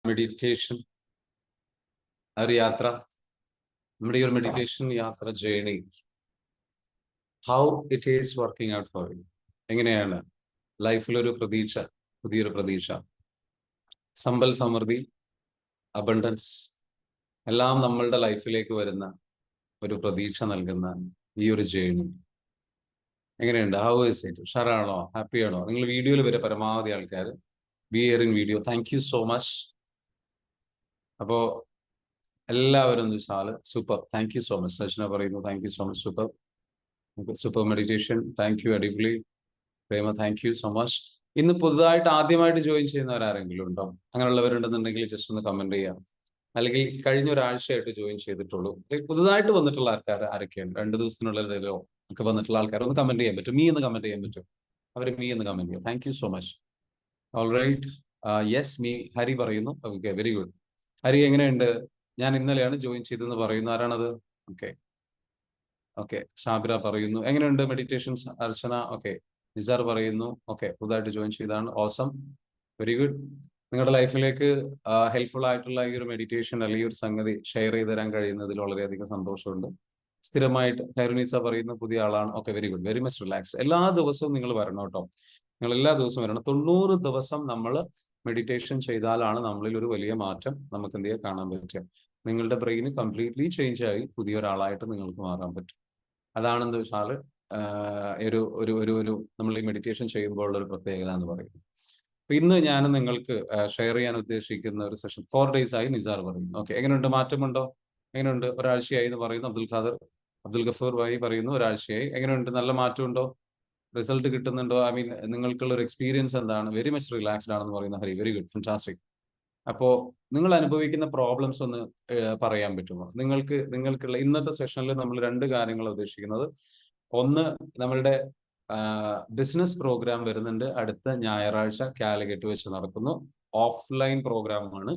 Meditation, ആ ഒരു യാത്ര, നമ്മുടെ ഈ ഒരു മെഡിറ്റേഷൻ യാത്ര journey, how it is working out for you. എങ്ങനെയാണ് ലൈഫിലൊരു പ്രതീക്ഷ, പുതിയൊരു പ്രതീക്ഷ, സമ്പൽ സമൃദ്ധി, അബണ്ടൻസ് എല്ലാം നമ്മളുടെ ലൈഫിലേക്ക് വരുന്ന ഒരു പ്രതീക്ഷ നൽകുന്ന ഈ ഒരു ജേണി എങ്ങനെയുണ്ട്? How is it? ഉഷാറാണോ? ഹാപ്പി ആണോ? നിങ്ങൾ വീഡിയോയിൽ വരെ പരമാവധി ആൾക്കാർ be here in video. Thank you so much. അപ്പോ എല്ലാവരും ഒന്ന് വെച്ചാൽ super, thank you so much. Sajna പറയുന്നു thank you so much, super super meditation, thank you, അടിപൊളി. Prema thank you so much. ഇന്ന് പുതുതായിട്ട് ആദ്യമായിട്ട് ജോയിൻ ചെയ്യുന്നവരാരെങ്കിലും ഉണ്ടോ? അങ്ങനെയുള്ളവരുണ്ടെന്നുണ്ടെങ്കിൽ ജസ്റ്റ് ഒന്ന് കമന്റ് ചെയ്യാം. അല്ലെങ്കിൽ കഴിഞ്ഞ ഒരാഴ്ചയായിട്ട് ജോയിൻ ചെയ്തിട്ടുള്ളൂ, പുതുതായിട്ട് വന്നിട്ടുള്ള ആൾക്കാർ ആരൊക്കെയാണ്? 2 ദിവസത്തിനുള്ളിലോ ഒക്കെ വന്നിട്ടുള്ള ആൾക്കാർ ഒന്ന് കമന്റ് ചെയ്യാൻ പറ്റും. മീ എന്ന് കമന്റ് ചെയ്യാൻ പറ്റും. അവർ മീ എന്ന് കമന്റ് ചെയ്യാം. Thank you so much. All right, yes me. Hari പറയുന്നു. Okay, very good. ഹരി എങ്ങനെയുണ്ട്? ഞാൻ ഇന്നലെയാണ് ജോയിൻ ചെയ്തതെന്ന് പറയുന്നു. ആരാണത്? Okay okay. ഷാബിര പറയുന്നു എങ്ങനെയുണ്ട് മെഡിറ്റേഷൻസ്? അർച്ചന ഓക്കെ. നിസാർ പറയുന്നു ഓക്കെ, പുതുതായിട്ട് ജോയിൻ ചെയ്താണ്. Awesome, very good. നിങ്ങളുടെ ലൈഫിലേക്ക് ഹെൽപ്ഫുൾ ആയിട്ടുള്ള ഈ ഒരു മെഡിറ്റേഷൻ അല്ലെങ്കിൽ ഒരു സംഗതി ഷെയർ ചെയ്ത് തരാൻ കഴിയുന്നതിൽ വളരെയധികം സന്തോഷമുണ്ട്. സ്ഥിരമായിട്ട് ഹൈറുനീസ പറയുന്നു പുതിയ ആളാണ്. Okay, very good, very much relaxed. എല്ലാ ദിവസവും നിങ്ങൾ വരണം കേട്ടോ. നിങ്ങൾ എല്ലാ ദിവസവും വരണം. 90 ദിവസം നമ്മൾ മെഡിറ്റേഷൻ ചെയ്താലാണ് നമ്മളിൽ ഒരു വലിയ മാറ്റം നമുക്ക് എന്ത് ചെയ്യാൻ കാണാൻ പറ്റുക. നിങ്ങളുടെ ബ്രെയിൻ കംപ്ലീറ്റ്ലി ചേഞ്ച് ആയി പുതിയൊരാളായിട്ട് നിങ്ങൾക്ക് മാറാൻ പറ്റും. അതാണെന്ന് വെച്ചാൽ ഒരു ഒരു ഒരു ഒരു നമ്മൾ ഈ മെഡിറ്റേഷൻ ചെയ്യുമ്പോൾ ഒരു പ്രത്യേകത എന്ന് പറയുന്നത്. അപ്പൊ ഇന്ന് ഞാൻ നിങ്ങൾക്ക് ഷെയർ ചെയ്യാൻ ഉദ്ദേശിക്കുന്ന ഒരു സെഷൻ 4 days ആയി നിസാർ പറയുന്നു. ഓക്കെ, എങ്ങനെയുണ്ട്? മാറ്റമുണ്ടോ? എങ്ങനെയുണ്ട്? ഒരാഴ്ചയായി എന്ന് പറയുന്നു അബ്ദുൽ ഗഫൂർ ഭായി പറയുന്നു ഒരാഴ്ചയായി. എങ്ങനെയുണ്ട്? നല്ല മാറ്റമുണ്ടോ? റിസൾട്ട് കിട്ടുന്നുണ്ടോ? ഐ മീൻ നിങ്ങൾക്കുള്ള ഒരു എക്സ്പീരിയൻസ് എന്താണ്? വെരി മച്ച് റിലാക്സ്ഡ് ആണെന്ന് പറയുന്ന ഹരി, വെരി ഗുഡ്, ഫാന്റാസ്റ്റിക്. അപ്പോ നിങ്ങൾ അനുഭവിക്കുന്ന പ്രോബ്ലംസ് ഒന്ന് പറയാൻ പറ്റുമോ? നിങ്ങൾക്കുള്ള ഇന്നത്തെ സെഷനിൽ നമ്മൾ 2 കാര്യങ്ങൾ ഉദ്ദേശിക്കുന്നത്. ഒന്ന്, നമ്മളുടെ ബിസിനസ് പ്രോഗ്രാം വരുന്നുണ്ട് അടുത്ത ഞായറാഴ്ച കാലിക്കറ്റ് വെച്ച് നടക്കുന്നു. ഓഫ്ലൈൻ പ്രോഗ്രാമാണ്.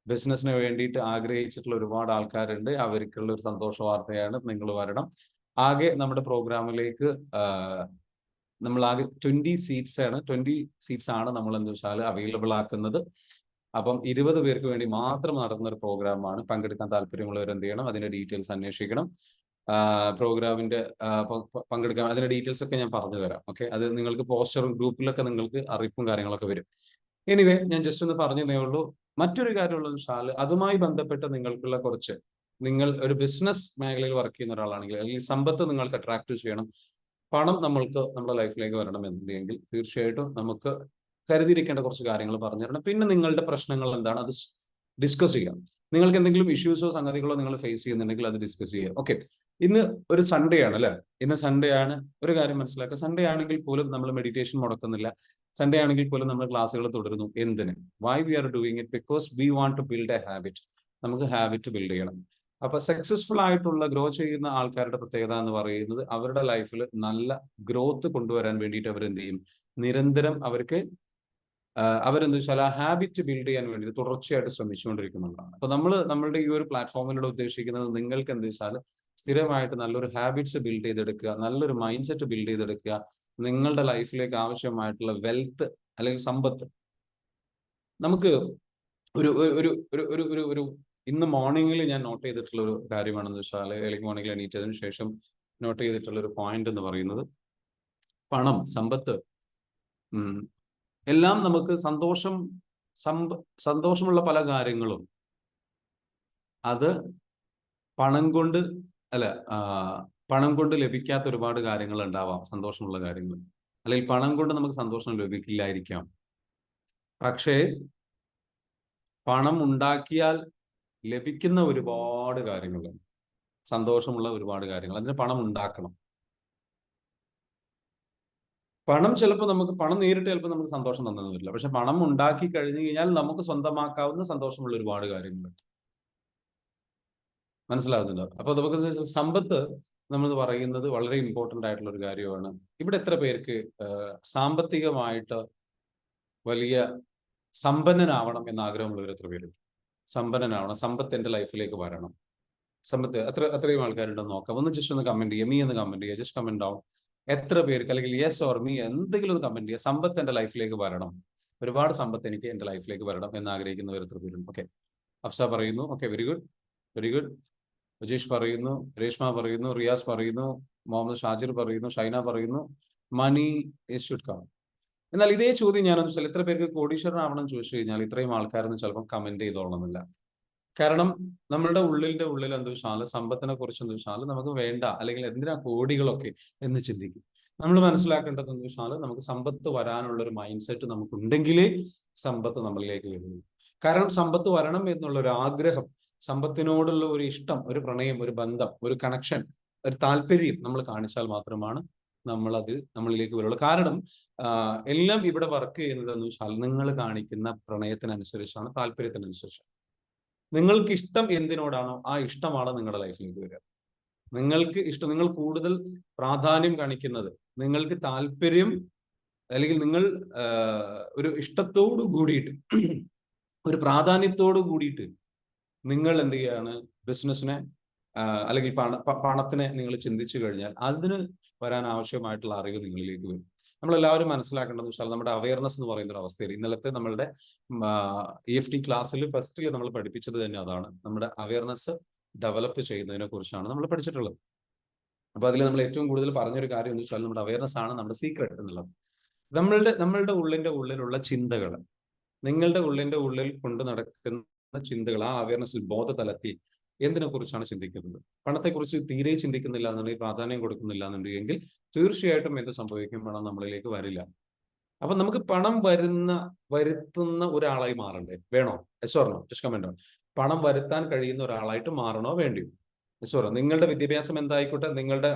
ബിസിനസ്സിന് വേണ്ടിയിട്ട് ആഗ്രഹിച്ചിട്ടുള്ള ഒരുപാട് ആൾക്കാരുണ്ട്. അവർക്കുള്ള ഒരു സന്തോഷ വാർത്തയാണ്, നിങ്ങൾ വരണം. ആകെ നമ്മുടെ പ്രോഗ്രാമിലേക്ക് നമ്മൾ ആകെ 20 സീറ്റ്സ് ആണ്. 20 സീറ്റ്സ് ആണ് നമ്മൾ എന്താ വെച്ചാൽ അവൈലബിൾ ആക്കുന്നത്. അപ്പം 20 പേർക്ക് വേണ്ടി മാത്രം നടത്തുന്ന ഒരു പ്രോഗ്രാമാണ്. പങ്കെടുക്കാൻ താല്പര്യമുള്ളവർ എന്ത് ചെയ്യണം? അതിന്റെ ഡീറ്റെയിൽസ് അന്വേഷിക്കണം. പ്രോഗ്രാമിന്റെ പങ്കെടുക്കാൻ അതിന്റെ ഡീറ്റെയിൽസ് ഒക്കെ ഞാൻ പറഞ്ഞു തരാം. ഓക്കെ, അത് നിങ്ങൾക്ക് പോസ്റ്ററും ഗ്രൂപ്പിലൊക്കെ നിങ്ങൾക്ക് അറിയിപ്പും കാര്യങ്ങളൊക്കെ വരും. എനിവേ, ഞാൻ ജസ്റ്റ് ഒന്ന് പറഞ്ഞതേ ഉള്ളൂ. മറ്റൊരു കാര്യമുള്ള വെച്ചാൽ അതുമായി ബന്ധപ്പെട്ട് നിങ്ങൾക്കുള്ള കുറച്ച്, നിങ്ങൾ ഒരു ബിസിനസ് മേഖലയിൽ വർക്ക് ചെയ്യുന്ന ഒരാളാണെങ്കിൽ അല്ലെങ്കിൽ സമ്പത്ത് നിങ്ങൾക്ക് അട്രാക്ട് ചെയ്യണം, പണം നമ്മൾക്ക് നമ്മുടെ ലൈഫിലേക്ക് വരണം എന്നുണ്ടെങ്കിൽ തീർച്ചയായിട്ടും നമുക്ക് കരുതിയിരിക്കേണ്ട കുറച്ച് കാര്യങ്ങൾ പറഞ്ഞു തരണം. പിന്നെ നിങ്ങളുടെ പ്രശ്നങ്ങൾ എന്താണ് അത് ഡിസ്കസ് ചെയ്യാം. നിങ്ങൾക്ക് എന്തെങ്കിലും ഇഷ്യൂസോ സംഗതികളോ നിങ്ങൾ ഫേസ് ചെയ്യുന്നുണ്ടെങ്കിൽ അത് ഡിസ്കസ് ചെയ്യാം. ഓക്കെ, ഇന്ന് ഒരു സൺഡേ ആണ് അല്ലെ? ഇന്ന് സൺഡേ ആണ്. ഒരു കാര്യം മനസ്സിലാക്കുക, സൺഡേ ആണെങ്കിൽ പോലും നമ്മൾ മെഡിറ്റേഷൻ മുടക്കുന്നില്ല. സൺഡേ ആണെങ്കിൽ പോലും നമ്മൾ ക്ലാസ്സുകൾ തുടരുന്നു. എന്തിന്? Why we are doing it? Because we want to build a habit. നമുക്ക് ഹാബിറ്റ് ബിൽഡ് ചെയ്യണം. അപ്പൊ സക്സസ്ഫുൾ ആയിട്ടുള്ള ഗ്രോ ചെയ്യുന്ന ആൾക്കാരുടെ പ്രത്യേകത എന്ന് പറയുന്നത് അവരുടെ ലൈഫിൽ നല്ല ഗ്രോത്ത് കൊണ്ടുവരാൻ വേണ്ടിയിട്ട് അവരെന്ത് ചെയ്യും? നിരന്തരം അവരെന്താ വെച്ചാൽ ആ ഹാബിറ്റ് ബിൽഡ് ചെയ്യാൻ വേണ്ടി തുടർച്ചയായിട്ട് ശ്രമിച്ചുകൊണ്ടിരിക്കുന്നുള്ളതാണ്. അപ്പൊ നമ്മളുടെ ഈ ഒരു പ്ലാറ്റ്ഫോമിലൂടെ ഉദ്ദേശിക്കുന്നത് നിങ്ങൾക്ക് എന്താ വെച്ചാൽ സ്ഥിരമായിട്ട് നല്ലൊരു ഹാബിറ്റ്സ് ബിൽഡ് ചെയ്തെടുക്കുക, നല്ലൊരു മൈൻഡ് സെറ്റ് ബിൽഡ് ചെയ്തെടുക്കുക. നിങ്ങളുടെ ലൈഫിലേക്ക് ആവശ്യമായിട്ടുള്ള വെൽത്ത് അല്ലെങ്കിൽ സമ്പത്ത് നമുക്ക് ഒരു ഒരു ഒരു ഒരു ഒരു ഒരു ഇന്ന് മോർണിംഗിൽ ഞാൻ നോട്ട് ചെയ്തിട്ടുള്ള ഒരു കാര്യമാണെന്ന് വെച്ചാൽ, ഏർലി മോർണിംഗിൽ എണീറ്റതിന് ശേഷം നോട്ട് ചെയ്തിട്ടുള്ള ഒരു പോയിന്റ് എന്ന് പറയുന്നത്, പണം, സമ്പത്ത് എല്ലാം നമുക്ക് സന്തോഷമുള്ള പല കാര്യങ്ങളും അത് പണം കൊണ്ട് അല്ല പണം കൊണ്ട് ലഭിക്കാത്ത ഒരുപാട് കാര്യങ്ങൾ ഉണ്ടാവാം. സന്തോഷമുള്ള കാര്യങ്ങൾ അല്ലെങ്കിൽ പണം കൊണ്ട് നമുക്ക് സന്തോഷം ലഭിക്കില്ലായിരിക്കാം. പക്ഷേ പണം ഉണ്ടാക്കിയാൽ ലഭിക്കുന്ന ഒരുപാട് കാര്യങ്ങളുണ്ട്, സന്തോഷമുള്ള ഒരുപാട് കാര്യങ്ങൾ. അതിന് പണം ഉണ്ടാക്കണം. പണം നേരിട്ട് ചിലപ്പോൾ നമുക്ക് സന്തോഷം തന്നെന്ന് വരില്ല. പക്ഷെ പണം ഉണ്ടാക്കി കഴിഞ്ഞു കഴിഞ്ഞാൽ നമുക്ക് സ്വന്തമാക്കാവുന്ന സന്തോഷമുള്ള ഒരുപാട് കാര്യങ്ങളുണ്ട്. മനസ്സിലാകുന്നുണ്ടോ? അപ്പൊ നമുക്ക് സമ്പത്ത് നമ്മൾ പറയുന്നത് വളരെ ഇമ്പോർട്ടന്റ് ആയിട്ടുള്ള ഒരു കാര്യമാണ്. ഇവിടെ എത്ര പേർക്ക് സാമ്പത്തികമായിട്ട് വലിയ സമ്പന്നനാവണം എന്ന ആഗ്രഹമുള്ളവർ എത്ര പേരുണ്ട്? സമ്പന്നനാവണം, സമ്പത്ത് എന്റെ ലൈഫിലേക്ക് വരണം. സമ്പത്ത് അത്രയും ആൾക്കാരുണ്ടെന്ന് നോക്കാം. ഒന്ന് ജസ്റ്റ് ഒന്ന് കമന്റ് ചെയ്യുക. മീ എന്ന് കമന്റ് ചെയ്യുക. Just comment down. എത്ര പേർക്ക് അല്ലെങ്കിൽ യെസ് ഓർ മീ എന്തെങ്കിലും ഒന്ന് കമന്റ് ചെയ്യുക. സമ്പത്ത് എന്റെ ലൈഫിലേക്ക് വരണം. ഒരുപാട് സമ്പത്ത് എനിക്ക് എൻ്റെ ലൈഫിലേക്ക് വരണം എന്ന് ആഗ്രഹിക്കുന്നവർ എത്ര പേരുണ്ട്? ഓക്കെ, അഫ്സ പറയുന്നു. Okay, very good, very good. Ujeesh പറയുന്നു, രേഷ്മ പറയുന്നു, റിയാസ് പറയുന്നു, മുഹമ്മദ് ഷാജിർ പറയുന്നു, ഷൈന പറയുന്നു, മണി ഷുഡ് കം. എന്നാൽ ഇതേ ചോദ്യം ഞാനൊന്ന് വെച്ചാൽ എത്ര പേർക്ക് കോടീശ്വരനാവണം എന്ന് ചോദിച്ചു കഴിഞ്ഞാൽ ഇത്രയും ആൾക്കാരൊന്നും ചിലപ്പോൾ കമന്റ് ചെയ്തോളണമെന്നില്ല. കാരണം നമ്മളുടെ ഉള്ളിൽ എന്ത് വെച്ചാൽ സമ്പത്തിനെ കുറിച്ച് എന്ത് വെച്ചാൽ നമുക്ക് വേണ്ട, അല്ലെങ്കിൽ എന്തിനാ കോടികളൊക്കെ എന്ന് ചിന്തിക്കും. നമ്മൾ മനസ്സിലാക്കേണ്ടത് എന്ന് വെച്ചാൽ നമുക്ക് സമ്പത്ത് വരാനുള്ള ഒരു മൈൻഡ് സെറ്റ് നമുക്കുണ്ടെങ്കിലേ സമ്പത്ത് നമ്മളിലേക്ക് വരുന്നു. കാരണം സമ്പത്ത് വരണം എന്നുള്ള ഒരു ആഗ്രഹം, സമ്പത്തിനോടുള്ള ഒരു ഇഷ്ടം, ഒരു പ്രണയം, ഒരു ബന്ധം, ഒരു കണക്ഷൻ, ഒരു താല്പര്യം നമ്മൾ കാണിച്ചാൽ മാത്രമാണ് നമ്മളത് നമ്മളിലേക്ക് വരുള്ളൂ. കാരണം എല്ലാം ഇവിടെ വർക്ക് ചെയ്യുന്നത് എന്ന് വെച്ചാൽ നിങ്ങൾ കാണിക്കുന്ന പ്രണയത്തിനനുസരിച്ചാണ്, താല്പര്യത്തിനനുസരിച്ചാണ്. നിങ്ങൾക്ക് ഇഷ്ടം എന്തിനോടാണോ ആ ഇഷ്ടമാണ് നിങ്ങളുടെ ലൈഫിലേക്ക് വരിക. നിങ്ങൾക്ക് ഇഷ്ടം, നിങ്ങൾ കൂടുതൽ പ്രാധാന്യം കാണിക്കുന്നത്, നിങ്ങൾക്ക് താല്പര്യം, അല്ലെങ്കിൽ നിങ്ങൾ ഒരു ഇഷ്ടത്തോടു കൂടിയിട്ട്, ഒരു പ്രാധാന്യത്തോടു കൂടിയിട്ട് നിങ്ങൾ എന്ത് ചെയ്യാണ്, ബിസിനസ്സിനെ അല്ലെങ്കിൽ പണത്തിനെ നിങ്ങൾ ചിന്തിച്ചു കഴിഞ്ഞാൽ അതിന് വരാൻ ആവശ്യമായിട്ടുള്ള അറിവ് നിങ്ങളിലേക്ക് വരും. നമ്മളെല്ലാവരും മനസ്സിലാക്കേണ്ടതെന്ന് വെച്ചാൽ നമ്മുടെ അവയർനെസ് എന്ന് പറയുന്ന ഒരു അവസ്ഥയിൽ ഇന്നലത്തെ നമ്മളുടെ EFT ക്ലാസ്സിൽ ഫസ്റ്റിൽ നമ്മൾ പഠിപ്പിച്ചത് തന്നെ അതാണ്. നമ്മുടെ അവയർനെസ് ഡെവലപ്പ് ചെയ്യുന്നതിനെ കുറിച്ചാണ് നമ്മൾ പഠിച്ചിട്ടുള്ളത്. അപ്പൊ അതിൽ നമ്മൾ ഏറ്റവും കൂടുതൽ പറഞ്ഞൊരു കാര്യം എന്ന് വെച്ചാൽ നമ്മുടെ അവയർനെസ് ആണ് നമ്മുടെ സീക്രട്ട് എന്നുള്ളത്. നമ്മളുടെ ഉള്ളിലുള്ള ചിന്തകൾ, നിങ്ങളുടെ ഉള്ളിൽ കൊണ്ട് നടക്കുന്ന ചിന്തകൾ, ആ അവയർനെസ്സിൽ, ബോധതലത്തിൽ എന്തിനെ കുറിച്ചാണ് ചിന്തിക്കുന്നത്? പണത്തെക്കുറിച്ച് തീരെ ചിന്തിക്കുന്നില്ല എന്നുണ്ടെങ്കിൽ, പ്രാധാന്യം കൊടുക്കുന്നില്ല എന്നുണ്ടെങ്കിൽ തീർച്ചയായിട്ടും എന്ത് സംഭവിക്കും? പണം നമ്മളിലേക്ക് വരില്ല. അപ്പൊ നമുക്ക് പണം വരുത്തുന്ന ഒരാളായി മാറണ്ടേ? വേണോ? Yes or no? Just comment on. പണം വരുത്താൻ കഴിയുന്ന ഒരാളായിട്ട് മാറണോ വേണ്ടിയോ? Yes or no? നിങ്ങളുടെ വിദ്യാഭ്യാസം എന്തായിക്കോട്ടെ, നിങ്ങളുടെ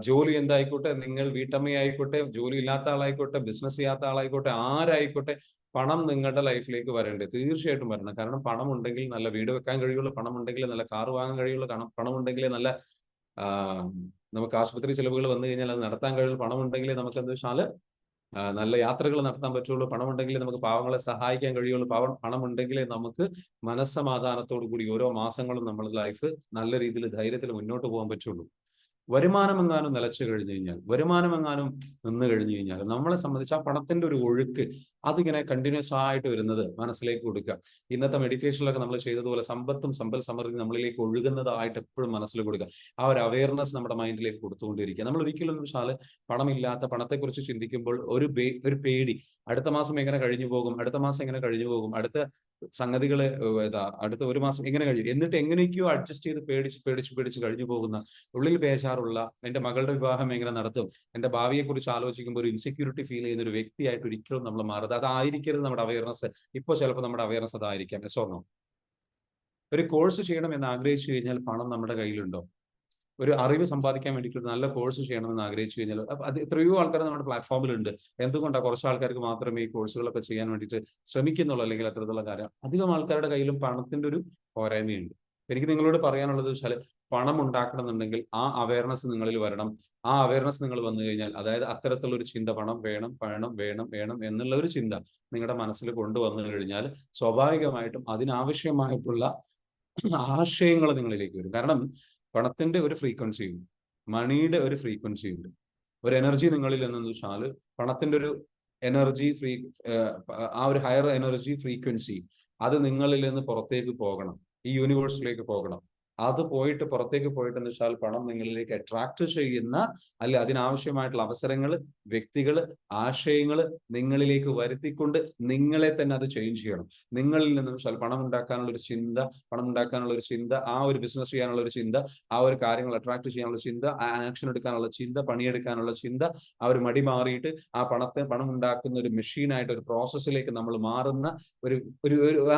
ജോലി എന്തായിക്കോട്ടെ, നിങ്ങൾ വീട്ടമ്മയായിക്കോട്ടെ, ജോലി ഇല്ലാത്ത ആളായിക്കോട്ടെ, ബിസിനസ് ചെയ്യാത്ത ആളായിക്കോട്ടെ, ആരായിക്കോട്ടെ, പണം നിങ്ങളുടെ ലൈഫിലേക്ക് വരണ്ടേ? തീർച്ചയായിട്ടും വരണം. കാരണം പണം ഉണ്ടെങ്കിൽ നല്ല വീട് വെക്കാൻ കഴിയുള്ളൂ, പണം ഉണ്ടെങ്കിൽ നല്ല കാർ വാങ്ങാൻ കഴിയുള്ളൂ, പണം ഉണ്ടെങ്കിൽ നല്ല നമുക്ക് ആശുപത്രി ചെലവുകൾ വന്നു കഴിഞ്ഞാൽ അത് നടത്താൻ കഴിയുള്ളൂ, പണം ഉണ്ടെങ്കിൽ നമുക്ക് എന്താ വെച്ചാൽ നല്ല യാത്രകൾ നടത്താൻ പറ്റുള്ളൂ, പണം ഉണ്ടെങ്കിൽ നമുക്ക് പാവങ്ങളെ സഹായിക്കാൻ കഴിയുള്ളൂ, പണം ഉണ്ടെങ്കിൽ നമുക്ക് മനസ്സമാധാനത്തോടു കൂടി ഓരോ മാസങ്ങളും നമ്മുടെ ലൈഫ് നല്ല രീതിയിൽ ധൈര്യത്തിൽ മുന്നോട്ട് പോകാൻ പറ്റുള്ളൂ. വരുമാനമെങ്ങാനും നിലച്ചു കഴിഞ്ഞു കഴിഞ്ഞാൽ, വരുമാനമെങ്ങാനും നിന്ന് കഴിഞ്ഞു കഴിഞ്ഞാൽ നമ്മളെ സംബന്ധിച്ച് ആ പണത്തിന്റെ ഒരു ഒഴുക്ക് അതിങ്ങനെ കണ്ടിന്യൂസ് ആയിട്ട് വരുന്നത് മനസ്സിലേക്ക് കൊടുക്കുക. ഇന്നത്തെ മെഡിറ്റേഷനിലൊക്കെ നമ്മൾ ചെയ്തതുപോലെ സമ്പത്തും സമ്പൽ സമൃദ്ധി നമ്മളിലേക്ക് ഒഴുകുന്നതായിട്ട് എപ്പോഴും മനസ്സിൽ കൊടുക്കുക. ആ ഒരു അവയർനെസ് നമ്മുടെ മൈൻഡിലേക്ക് കൊടുത്തുകൊണ്ടിരിക്കുക. നമ്മൾ ഒരിക്കലും വെച്ചാൽ പണമില്ലാത്ത, പണത്തെക്കുറിച്ച് ചിന്തിക്കുമ്പോൾ ഒരു പേടി, അടുത്ത മാസം എങ്ങനെ കഴിഞ്ഞു പോകും, അടുത്ത മാസം എങ്ങനെ കഴിഞ്ഞു പോകും, അടുത്ത സംഗതികളെ അടുത്ത ഒരു മാസം എങ്ങനെ കഴിയും, എന്നിട്ട് എങ്ങനെയൊക്കെയോ അഡ്ജസ്റ്റ് ചെയ്ത് പേടിച്ച് കഴിഞ്ഞു പോകുന്ന, ഉള്ളിൽ പേശാറുള്ള, എന്റെ മകളുടെ വിവാഹം എങ്ങനെ നടത്തും, എന്റെ ഭാവിയെ കുറിച്ച് ആലോചിക്കുമ്പോൾ ഒരു ഇൻസെക്യൂരിറ്റി ഫീൽ ചെയ്യുന്ന ഒരു വ്യക്തിയായിട്ട് ഒരിക്കലും നമ്മൾ മാറുന്നത് അതായിരിക്കരുത് നമ്മുടെ അവയർനെസ്. ഇപ്പോൾ ചിലപ്പോൾ നമ്മുടെ അവയർനെസ് അതായിരിക്കാം. Yes or no? ഒരു കോഴ്സ് ചെയ്യണം എന്ന് ആഗ്രഹിച്ചു കഴിഞ്ഞാൽ പണം നമ്മുടെ കയ്യിലുണ്ടോ? ഒരു അറിവ് സമ്പാദിക്കാൻ വേണ്ടിയിട്ട് ഒരു നല്ല കോഴ്സ് ചെയ്യണമെന്ന് ആഗ്രഹിച്ചു കഴിഞ്ഞാൽ അത് എത്രയോ ആൾക്കാർ നമ്മുടെ പ്ലാറ്റ്ഫോമിലുണ്ട്. എന്തുകൊണ്ടാണ് കുറച്ച് ആൾക്കാർക്ക് മാത്രമേ ഈ കോഴ്സുകളൊക്കെ ചെയ്യാൻ വേണ്ടിയിട്ട് ശ്രമിക്കുന്നുള്ളൂ, അല്ലെങ്കിൽ അത്തരത്തിലുള്ള കാര്യം? അധികം ആൾക്കാരുടെ കയ്യിലും പണത്തിന്റെ ഒരു പോരായ്മയുണ്ട്. എനിക്ക് നിങ്ങളോട് പറയാനുള്ളത് വെച്ചാൽ പണം ഉണ്ടാക്കണമെന്നുണ്ടെങ്കിൽ ആ അവയർനെസ് നിങ്ങളിൽ വരണം. ആ അവയർനെസ് നിങ്ങൾ വന്നു കഴിഞ്ഞാൽ, അതായത് അത്തരത്തിലുള്ള ഒരു ചിന്ത, പണം വേണം വേണം വേണം വേണം എന്നുള്ള ഒരു ചിന്ത നിങ്ങളുടെ മനസ്സിൽ കൊണ്ടുവന്നു കഴിഞ്ഞാൽ സ്വാഭാവികമായിട്ടും അതിനാവശ്യമായിട്ടുള്ള ആശയങ്ങൾ നിങ്ങളിലേക്ക് വരും. കാരണം പണത്തിന്റെ ഒരു ഫ്രീക്വൻസി ഉണ്ട്, മണിയുടെ ഒരു ഫ്രീക്വൻസി ഉണ്ട്, ഒരു എനർജി നിങ്ങളിൽ എന്ന് വെച്ചാൽ പണത്തിന്റെ ഒരു എനർജി ആ ഒരു ഹയർ എനർജി ഫ്രീക്വൻസി അത് നിങ്ങളിൽ നിന്ന് പുറത്തേക്ക് പോകണം, ഈ യൂണിവേഴ്സിലേക്ക് പോകണം. അത് പുറത്തേക്ക് പോയിട്ടെന്ന് വെച്ചാൽ പണം നിങ്ങളിലേക്ക് അട്രാക്ട് ചെയ്യുന്ന, അല്ലെ അതിനാവശ്യമായിട്ടുള്ള അവസരങ്ങൾ, വ്യക്തികൾ, ആശയങ്ങൾ നിങ്ങളിലേക്ക് വരുത്തിക്കൊണ്ട് നിങ്ങളെ തന്നെ അത് ചേഞ്ച് ചെയ്യണം. നിങ്ങളിൽ നിന്ന് വെച്ചാൽ പണം ഉണ്ടാക്കാനുള്ള ഒരു ചിന്ത, ആ ഒരു ബിസിനസ് ചെയ്യാനുള്ള ഒരു ചിന്ത, ആ ഒരു കാര്യങ്ങൾ അട്രാക്ട് ചെയ്യാനുള്ള ചിന്ത, ആ ആക്ഷൻ എടുക്കാനുള്ള ചിന്ത, പണിയെടുക്കാനുള്ള ചിന്ത, ആ ഒരു മടി മാറിയിട്ട് പണം ഉണ്ടാക്കുന്ന ഒരു മെഷീനായിട്ട്, ഒരു പ്രോസസ്സിലേക്ക് നമ്മൾ മാറുന്ന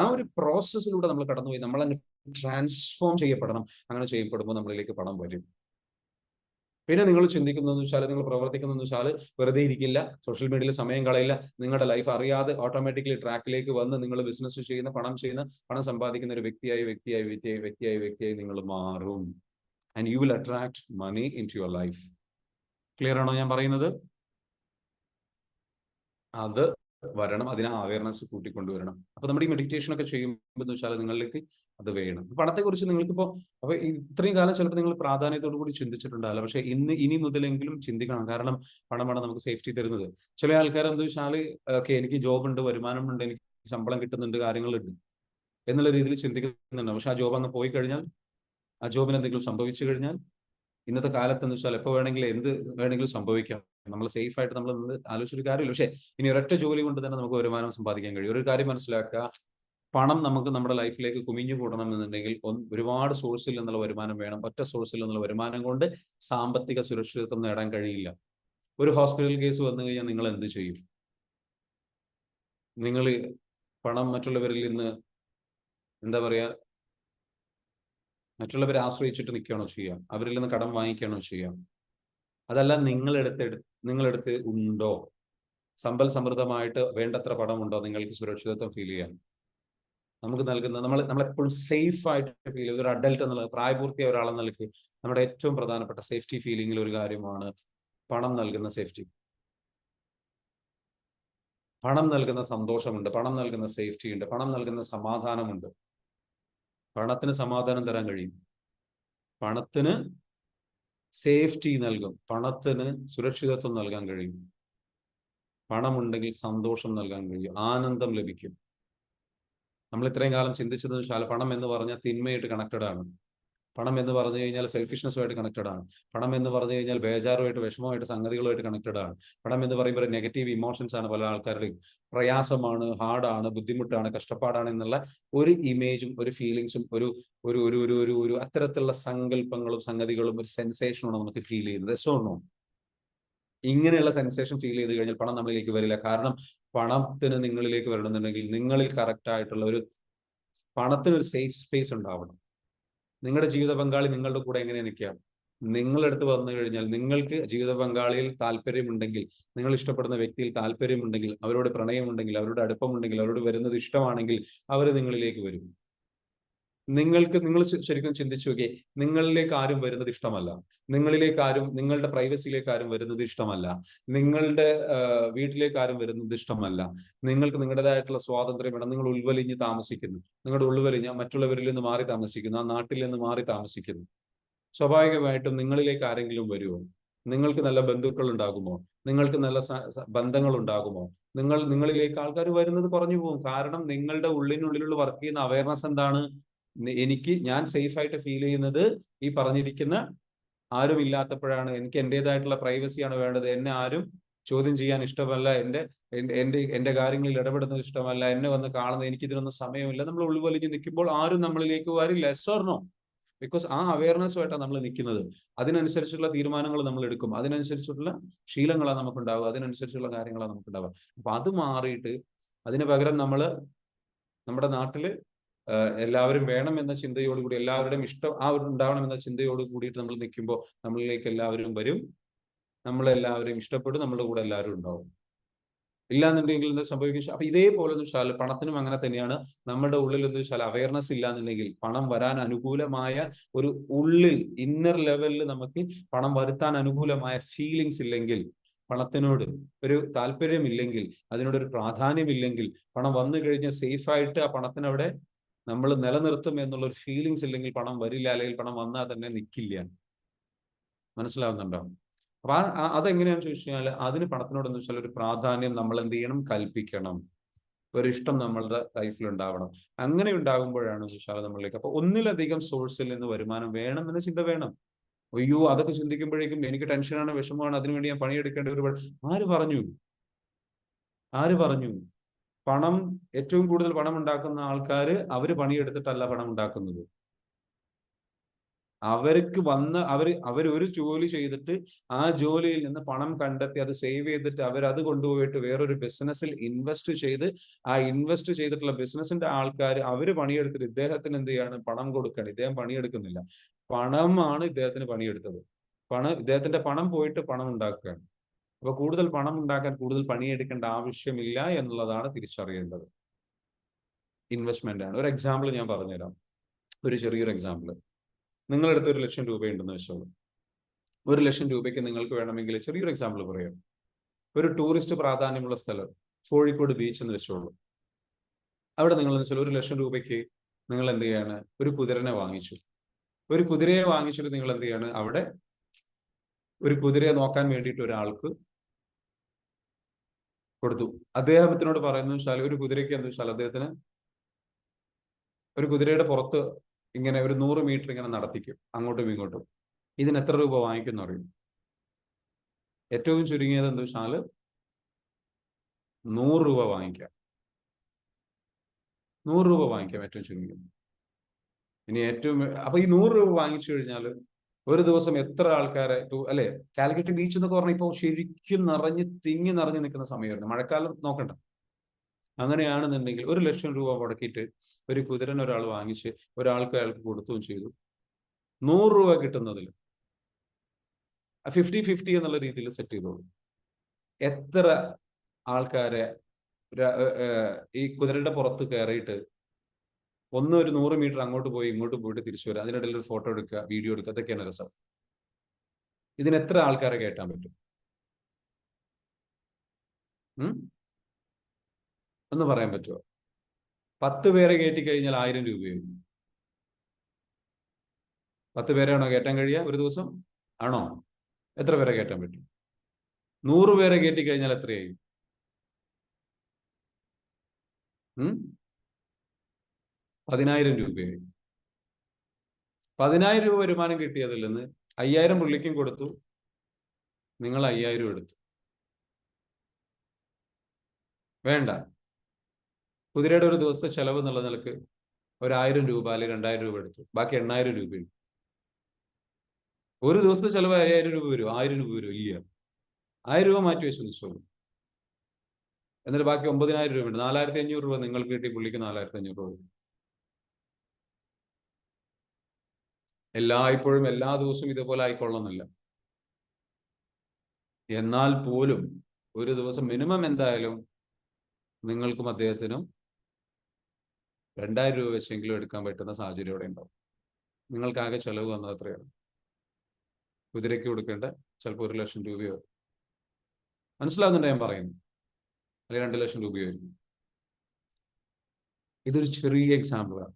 ആ ഒരു പ്രോസസ്സിലൂടെ നമ്മൾ കടന്നുപോയി നമ്മൾ ട്രാൻസ്ഫോം ചെയ്യപ്പെടണം. അങ്ങനെ ചെയ്യപ്പെടുമ്പോൾ നമ്മളിലേക്ക് പണം വരും. പിന്നെ നിങ്ങൾ ചിന്തിക്കുന്നതെന്ന് വെച്ചാൽ, നിങ്ങൾ പ്രവർത്തിക്കുന്നതെന്ന് വെച്ചാൽ വെറുതെ ഇരിക്കില്ല, സോഷ്യൽ മീഡിയയിൽ സമയം കളയില്ല. നിങ്ങളുടെ ലൈഫ് അറിയാതെ ഓട്ടോമാറ്റിക്കലി ട്രാക്കിലേക്ക് വന്ന് നിങ്ങൾ ബിസിനസ് ചെയ്യുന്ന, പണം സമ്പാദിക്കുന്ന ഒരു വ്യക്തിയായി നിങ്ങൾ മാറും. And you will attract money into your life. Clear ആണോ ഞാൻ പറയുന്നത്? അത് വരണം, അതിനെ അവയർനെസ് കൂട്ടിക്കൊണ്ടുവരണം. അപ്പൊ നമ്മുടെ ഈ മെഡിറ്റേഷൻ ഒക്കെ ചെയ്യുമ്പോൾ എന്ന് വെച്ചാൽ നിങ്ങളിലേക്ക് അത് വേണം. പണത്തെ കുറിച്ച് നിങ്ങൾക്കിപ്പോ അപ്പൊ ഇത്രയും കാലം ചിലപ്പോൾ നിങ്ങൾ പ്രാധാന്യത്തോടു കൂടി ചിന്തിച്ചിട്ടുണ്ടാവില്ല, പക്ഷെ ഇനി മുതലെങ്കിലും ചിന്തിക്കണം. കാരണം പണമാണ് നമുക്ക് സേഫ്റ്റി തരുന്നത്. ചില ആൾക്കാർ എന്താ വെച്ചാൽ ഓക്കെ എനിക്ക് ജോബ് ഉണ്ട്, വരുമാനമുണ്ട്, എനിക്ക് ശമ്പളം കിട്ടുന്നുണ്ട്, കാര്യങ്ങളുണ്ട് എന്നുള്ള രീതിയിൽ ചിന്തിക്കുന്നുണ്ട്. പക്ഷെ ആ ജോബ് അന്ന് പോയി കഴിഞ്ഞാൽ, ആ ജോബിന് എന്തെങ്കിലും സംഭവിച്ചു കഴിഞ്ഞാൽ, ഇന്നത്തെ കാലത്ത് എന്ന് വെച്ചാൽ എപ്പോൾ വേണമെങ്കിലും എന്ത് വേണമെങ്കിലും സംഭവിക്കാം. നമ്മൾ സേഫ് ആയിട്ട് നമ്മൾ ആലോചിച്ചൊരു കാര്യമില്ല. പക്ഷേ ഇനി ഒരൊറ്റ ജോലി കൊണ്ട് തന്നെ നമുക്ക് വരുമാനം സമ്പാദിക്കാൻ കഴിയും. ഒരു കാര്യം മനസ്സിലാക്കുക, പണം നമുക്ക് നമ്മുടെ ലൈഫിലേക്ക് കുമിഞ്ഞു കൂടണം എന്നുണ്ടെങ്കിൽ ഒരുപാട് സോഴ്സിൽ നിന്നുള്ള വരുമാനം വേണം. ഒറ്റ സോഴ്സിൽ നിന്നുള്ള വരുമാനം കൊണ്ട് സാമ്പത്തിക സുരക്ഷിതത്വം നേടാൻ കഴിയില്ല. ഒരു ഹോസ്പിറ്റൽ കേസ് വന്നു കഴിഞ്ഞാൽ നിങ്ങൾ എന്ത് ചെയ്യും? നിങ്ങൾ പണം മറ്റുള്ളവരിൽ നിന്ന് എന്താ പറയാ, മറ്റുള്ളവരെ ആശ്രയിച്ചിട്ട് നിൽക്കുകയാണോ ചെയ്യുക? അവരിൽ നിന്ന് കടം വാങ്ങിക്കുകയാണോ ചെയ്യുക? അതല്ല, നിങ്ങളെടുത്ത് ഉണ്ടോ, സമ്പൽ സമൃദ്ധമായിട്ട് വേണ്ടത്ര പണമുണ്ടോ നിങ്ങൾക്ക് സുരക്ഷിതത്വം ഫീൽ ചെയ്യാൻ? നമുക്ക് നൽകുന്ന നമ്മളെപ്പോഴും സേഫ് ആയിട്ട് ഫീൽ ചെയ്ത് ഒരു അഡൽട്ട് എന്നുള്ള പ്രായപൂർത്തിയായ ഒരാളെന്ന നമ്മുടെ ഏറ്റവും പ്രധാനപ്പെട്ട സേഫ്റ്റി ഫീലിംഗിൽ ഒരു കാര്യമാണ് പണം നൽകുന്ന സേഫ്റ്റി. പണം നൽകുന്ന സന്തോഷമുണ്ട്, പണം നൽകുന്ന സേഫ്റ്റി ഉണ്ട്, പണം നൽകുന്ന സമാധാനമുണ്ട്. പണത്തിന് സമാധാനം തരാൻ കഴിയും, പണത്തിന് സേഫ്റ്റി നൽകും, പണത്തിന് സുരക്ഷിതത്വം നൽകാൻ കഴിയും. പണമുണ്ടെങ്കിൽ സന്തോഷം നൽകാൻ കഴിയും, ആനന്ദം ലഭിക്കും. നമ്മൾ ഇത്രയും കാലം ചിന്തിച്ചതെന്ന് വെച്ചാൽ പണം എന്ന് പറഞ്ഞാൽ തിന്മയായിട്ട് കണക്റ്റഡ് ആണ്. പണം എന്ന് പറഞ്ഞു കഴിഞ്ഞാൽ സെൽഫിഷ്നെസ്സുമായിട്ട് കണക്റ്റഡ് ആണ്. പണം എന്ന് പറഞ്ഞു കഴിഞ്ഞാൽ ബേജാറുമായിട്ട്, വിഷമമായിട്ട്, സംഗതികളുമായിട്ട് കണക്റ്റഡ് ആണ്. പണം എന്ന് പറയുമ്പോൾ നെഗറ്റീവ് ഇമോഷൻസ് ആണ് പല ആൾക്കാരുടെയും. പ്രയാസമാണ്, ഹാർഡാണ്, ബുദ്ധിമുട്ടാണ്, കഷ്ടപ്പാടാണ് എന്നുള്ള ഒരു ഇമേജും ഒരു ഫീലിങ്സും ഒരു ഒരു ഒരു ഒരു ഒരു ഒരു അത്തരത്തിലുള്ള സങ്കല്പങ്ങളും സംഗതികളും ഒരു സെൻസേഷനാണ് നമുക്ക് ഫീൽ ചെയ്യുന്നത്. രസമാണോ? ഇങ്ങനെയുള്ള സെൻസേഷൻ ഫീൽ ചെയ്ത് കഴിഞ്ഞാൽ പണം നമ്മളിലേക്ക് വരില്ല. കാരണം പണത്തിന് നിങ്ങളിലേക്ക് വരണമെന്നുണ്ടെങ്കിൽ നിങ്ങളിൽ കറക്റ്റ് ആയിട്ടുള്ള പണത്തിന് ഒരു സേഫ് സ്പേസ് ഉണ്ടാവണം. നിങ്ങളുടെ ജീവിത പങ്കാളി നിങ്ങളുടെ കൂടെ എങ്ങനെ നിൽക്കാം? നിങ്ങളടുത്ത് വന്നു കഴിഞ്ഞാൽ, നിങ്ങൾക്ക് ജീവിത പങ്കാളിയിൽ താല്പര്യമുണ്ടെങ്കിൽ, നിങ്ങൾ ഇഷ്ടപ്പെടുന്ന വ്യക്തിയിൽ താല്പര്യമുണ്ടെങ്കിൽ, അവരോട് പ്രണയമുണ്ടെങ്കിൽ, അവരുടെ അടുപ്പമുണ്ടെങ്കിൽ, അവരോട് വരുന്നത് ഇഷ്ടമാണെങ്കിൽ അവർ നിങ്ങളിലേക്ക് വരും. നിങ്ങൾ ശരിക്കും ചിന്തിച്ചു നോക്കിയേ, നിങ്ങളിലേക്ക് ആരും വരുന്നത് ഇഷ്ടമല്ല, നിങ്ങളുടെ പ്രൈവസിയിലേക്ക് ആരും വരുന്നത് ഇഷ്ടമല്ല, നിങ്ങളുടെ വീട്ടിലേക്ക് ആരും വരുന്നത് ഇഷ്ടമല്ല. നിങ്ങൾക്ക് നിങ്ങളുടേതായിട്ടുള്ള സ്വാതന്ത്ര്യം വേണം. നിങ്ങൾ ഉൾവലിഞ്ഞ് താമസിക്കുന്നു, നിങ്ങളുടെ ഉൾവലിഞ്ഞ് മറ്റുള്ളവരിൽ നിന്ന് മാറി താമസിക്കുന്നു, ആ നാട്ടിൽ നിന്ന് മാറി താമസിക്കുന്നു. സ്വാഭാവികമായിട്ടും നിങ്ങളിലേക്ക് ആരെങ്കിലും വരുമോ? നിങ്ങൾക്ക് നല്ല ബന്ധുക്കൾ ഉണ്ടാകുമോ? നിങ്ങൾക്ക് നല്ല ബന്ധങ്ങൾ ഉണ്ടാകുമോ? നിങ്ങളിലേക്ക് ആൾക്കാർ വരുന്നത് കുറഞ്ഞു പോകും. കാരണം നിങ്ങളുടെ ഉള്ളിനുള്ളിലുള്ള വർക്ക് ചെയ്യുന്ന അവയർനെസ് എന്താണ്? ഞാൻ സേഫ് ആയിട്ട് ഫീൽ ചെയ്യുന്നത് ഈ പറഞ്ഞിരിക്കുന്ന ആരും ഇല്ലാത്തപ്പോഴാണ്. എനിക്ക് എന്റേതായിട്ടുള്ള പ്രൈവസിയാണ് വേണ്ടത്. എന്നെ ആരും ചോദ്യം ചെയ്യാൻ ഇഷ്ടമല്ല, എന്റെ കാര്യങ്ങളിൽ ഇടപെടുന്നത് ഇഷ്ടമല്ല, എന്നെ വന്ന് കാണുന്നത്, എനിക്ക് ഇതിനൊന്നും സമയമില്ല. നമ്മൾ ഉൾവലിഞ്ഞ് നിൽക്കുമ്പോൾ ആരും നമ്മളിലേക്ക് വരില്ല. Yes or no? ബിക്കോസ് ആ അവയർനെസ്സുമായിട്ടാണ് നമ്മൾ നിൽക്കുന്നത്. അതിനനുസരിച്ചുള്ള തീരുമാനങ്ങൾ നമ്മൾ എടുക്കും, അതിനനുസരിച്ചുള്ള ശീലങ്ങളാണ് നമുക്കുണ്ടാവുക, അതിനനുസരിച്ചുള്ള കാര്യങ്ങളാണ് നമുക്കുണ്ടാവുക. അപ്പൊ അത് മാറിയിട്ട് അതിന് പകരം നമ്മുടെ നാട്ടില് എല്ലാവരും വേണം എന്ന ചിന്തയോടുകൂടി, എല്ലാവരുടെയും ഇഷ്ടം ഉണ്ടാവണം എന്ന ചിന്തയോട് കൂടിയിട്ട് നമ്മൾ നിൽക്കുമ്പോൾ നമ്മളിലേക്ക് എല്ലാവരും വരും, നമ്മളെല്ലാവരെയും ഇഷ്ടപ്പെടും, നമ്മുടെ കൂടെ എല്ലാവരും ഉണ്ടാവും. ഇല്ലാന്നുണ്ടെങ്കിൽ എന്താ സംഭവിക്കുക? അപ്പൊ ഇതേപോലെ എന്ന് വെച്ചാൽ പണത്തിനും അങ്ങനെ തന്നെയാണ്. നമ്മുടെ ഉള്ളിൽ എന്ന് വെച്ചാൽ അവയർനെസ് ഇല്ലാന്നുണ്ടെങ്കിൽ, പണം വരാൻ അനുകൂലമായ ഒരു ഉള്ളിൽ ഇന്നർ ലെവലിൽ നമുക്ക് പണം വരുത്താൻ അനുകൂലമായ ഫീലിങ്സ് ഇല്ലെങ്കിൽ, പണത്തിനോട് ഒരു താല്പര്യമില്ലെങ്കിൽ, അതിനോടൊരു പ്രാധാന്യമില്ലെങ്കിൽ, പണം വന്നു കഴിഞ്ഞാൽ സേഫായിട്ട് ആ പണത്തിനവിടെ നമ്മൾ നിലനിർത്തും എന്നുള്ള ഒരു ഫീലിങ്സ് ഇല്ലെങ്കിൽ പണം വരില്ല, അല്ലെങ്കിൽ പണം വന്നാൽ തന്നെ നിൽക്കില്ല. മനസ്സിലാവുന്നുണ്ടോ? അപ്പൊ അതെങ്ങനെയാണെന്ന് ചോദിച്ചു കഴിഞ്ഞാൽ, അതിന് പണത്തിനോടെന്ന് വെച്ചാൽ ഒരു പ്രാധാന്യം നമ്മൾ എന്ത് ചെയ്യണം? കൽപ്പിക്കണം. ഒരു ഇഷ്ടം നമ്മളുടെ ലൈഫിൽ ഉണ്ടാവണം. അങ്ങനെ ഉണ്ടാകുമ്പോഴാണ് ചോദിച്ചാൽ നമ്മളിലേക്ക് അപ്പൊ ഒന്നിലധികം സോഴ്സിൽ നിന്ന് വരുമാനം വേണം എന്ന ചിന്ത വേണം. അയ്യോ, അതൊക്കെ ചിന്തിക്കുമ്പോഴേക്കും എനിക്ക് ടെൻഷനാണ്, വിഷമമാണ്, അതിനുവേണ്ടി ഞാൻ പണിയെടുക്കേണ്ട ആര് പറഞ്ഞു? ആര് പറഞ്ഞു? ഏറ്റവും കൂടുതൽ പണം ഉണ്ടാക്കുന്ന ആൾക്കാർ അവര് പണിയെടുത്തിട്ടല്ല പണം ഉണ്ടാക്കുന്നത്. അവർ ഒരു ജോലി ചെയ്തിട്ട് ആ ജോലിയിൽ നിന്ന് പണം കണ്ടെത്തി അത് സേവ് ചെയ്തിട്ട് അത് കൊണ്ടുപോയിട്ട് വേറൊരു ബിസിനസ്സിൽ ഇൻവെസ്റ്റ് ചെയ്ത് ആ ഇൻവെസ്റ്റ് ചെയ്തിട്ടുള്ള ബിസിനസിന്റെ ആൾക്കാർ അവര് പണിയെടുത്തിട്ട് ഇദ്ദേഹത്തിന് എന്ത് ചെയ്യാണ്? പണം കൊടുക്കണം. ഇദ്ദേഹം പണിയെടുക്കുന്നില്ല, പണമാണ് ഇദ്ദേഹത്തിന് പണിയെടുത്തത്. ഇദ്ദേഹത്തിന്റെ പണം പോയിട്ട് പണം ഉണ്ടാക്കുകയാണ്. അപ്പൊ കൂടുതൽ പണം ഉണ്ടാക്കാൻ കൂടുതൽ പണിയെടുക്കേണ്ട ആവശ്യമില്ല എന്നുള്ളതാണ് തിരിച്ചറിയേണ്ടത്. ഇൻവെസ്റ്റ്മെന്റ് ആണ്. ഒരു എക്സാമ്പിൾ ഞാൻ പറഞ്ഞുതരാം, ഒരു ചെറിയൊരു എക്സാമ്പിൾ. നിങ്ങളുടെ അടുത്ത് 1,00,000 രൂപയുണ്ടെന്ന് വെച്ചോളൂ. 1,00,000 രൂപയ്ക്ക് നിങ്ങൾക്ക് വേണമെങ്കിൽ ചെറിയൊരു എക്സാമ്പിൾ പറയാം. ഒരു ടൂറിസ്റ്റ് പ്രാധാന്യമുള്ള സ്ഥലം, കോഴിക്കോട് ബീച്ച് എന്ന് വെച്ചോളൂ. അവിടെ നിങ്ങൾ എന്ന് വെച്ചാൽ 1 ലക്ഷം രൂപയ്ക്ക് നിങ്ങൾ എന്ത് ചെയ്യാണ്, ഒരു കുതിരനെ വാങ്ങിച്ചു. ഒരു കുതിരയെ വാങ്ങിച്ചിട്ട് നിങ്ങൾ എന്ത് ചെയ്യാണ്, അവിടെ ഒരു കുതിരയെ നോക്കാൻ വേണ്ടിയിട്ട് ഒരാൾക്ക് കൊടുത്തു. അദ്ദേഹത്തിനോട് പറയുന്നു വെച്ചാൽ ഒരു കുതിരയ്ക്ക് എന്താ വെച്ചാൽ അദ്ദേഹത്തിന് ഒരു കുതിരയുടെ പുറത്ത് ഇങ്ങനെ ഒരു 100 മീറ്റർ ഇങ്ങനെ നടത്തിക്കും അങ്ങോട്ടും ഇങ്ങോട്ടും. ഇതിന് എത്ര രൂപ വാങ്ങിക്കുന്നു അറിയും? ഏറ്റവും ചുരുങ്ങിയത് എന്താ വെച്ചാൽ 100 രൂപ വാങ്ങിക്കാം. 100 രൂപ വാങ്ങിക്കാം ഏറ്റവും ചുരുങ്ങിയത്. ഇനി അപ്പൊ ഈ 100 രൂപ വാങ്ങിച്ചു കഴിഞ്ഞാൽ ഒരു ദിവസം എത്ര ആൾക്കാരെ അല്ലെ, കാലിക്കറ്റ് ബീച്ച് എന്നൊക്കെ പറഞ്ഞാൽ ഇപ്പോൾ ശരിക്കും തിങ്ങി നിറഞ്ഞു നിൽക്കുന്ന സമയമായിരുന്നു. മഴക്കാലം നോക്കണ്ട. അങ്ങനെയാണെന്നുണ്ടെങ്കിൽ 1 ലക്ഷം രൂപ മുടക്കിയിട്ട് ഒരു കുതിരനെ ഒരാൾ വാങ്ങിച്ച് അയാൾക്ക് കൊടുക്കുകയും ചെയ്തു. 100 രൂപ കിട്ടുന്നതിൽ 50-50 എന്നുള്ള രീതിയിൽ സെറ്റ് ചെയ്തോളൂ. എത്ര ആൾക്കാരെ ഈ കുതിരയുടെ പുറത്ത് കയറിയിട്ട് ഒരു 100 മീറ്റർ അങ്ങോട്ട് പോയി ഇങ്ങോട്ട് പോയിട്ട് തിരിച്ചു വരിക, അതിനിടയിൽ ഒരു ഫോട്ടോ എടുക്കുക, വീഡിയോ എടുക്കുക, അതൊക്കെയാണ് രസം. ഇതിന് എത്ര ആൾക്കാരെ കയറ്റാൻ പറ്റും? ഒന്ന് പറയാൻ പറ്റുമോ? 10 പേരെ കയറ്റി കഴിഞ്ഞാൽ 1000 രൂപയാവും. 10 പേരെയാണോ കയറ്റാൻ കഴിയുക ഒരു ദിവസം? ആണോ? എത്ര പേരെ കയറ്റാൻ പറ്റും? 100 പേരെ കയറ്റി കഴിഞ്ഞാൽ എത്രയായി? 10,000 രൂപയായി. 10,000 രൂപ വരുമാനം കിട്ടിയതിൽ നിന്ന് 5,000 പുള്ളിക്കും കൊടുത്തു, നിങ്ങൾ 5,000 എടുത്തു. വേണ്ട, കുതിരയുടെ ഒരു ദിവസത്തെ ചെലവ് എന്നുള്ള നിലക്ക് 1,000 രൂപ അല്ലെങ്കിൽ 2,000 രൂപ എടുത്തു, ബാക്കി 8,000 രൂപ. ഒരു ദിവസത്തെ ചെലവ് 5,000 രൂപ വരും, 1,000 രൂപ വരും? ഇല്ല. 1,000 രൂപ മാറ്റി വെച്ചു നിശ്ചയം. എന്നിട്ട് ബാക്കി 9,000 രൂപ ഉണ്ട്. 4,500 രൂപ നിങ്ങൾക്ക് കിട്ടി, പുള്ളിക്ക് 4,500 രൂപ. എല്ലായ്പ്പോഴും എല്ലാ ദിവസവും ഇതുപോലെ ആയിക്കൊള്ളുന്നില്ല. എന്നാൽ പോലും ഒരു ദിവസം മിനിമം എന്തായാലും നിങ്ങൾക്കും അദ്ദേഹത്തിനും 2,000 രൂപ വെച്ചെങ്കിലും എടുക്കാൻ പറ്റുന്ന സാഹചര്യം ഇവിടെ ഉണ്ടാവും. നിങ്ങൾക്കാകെ ചെലവ് വന്നത് എത്രയാണ്? കുതിരയ്ക്ക് കൊടുക്കേണ്ട ചിലപ്പോൾ 1 ലക്ഷം രൂപയോ, മനസ്സിലാവുന്നുണ്ട് ഞാൻ പറയുന്നത്, അല്ലെങ്കിൽ 2 ലക്ഷം രൂപയോ. ഇതൊരു ചെറിയ എക്സാമ്പിളാണ്.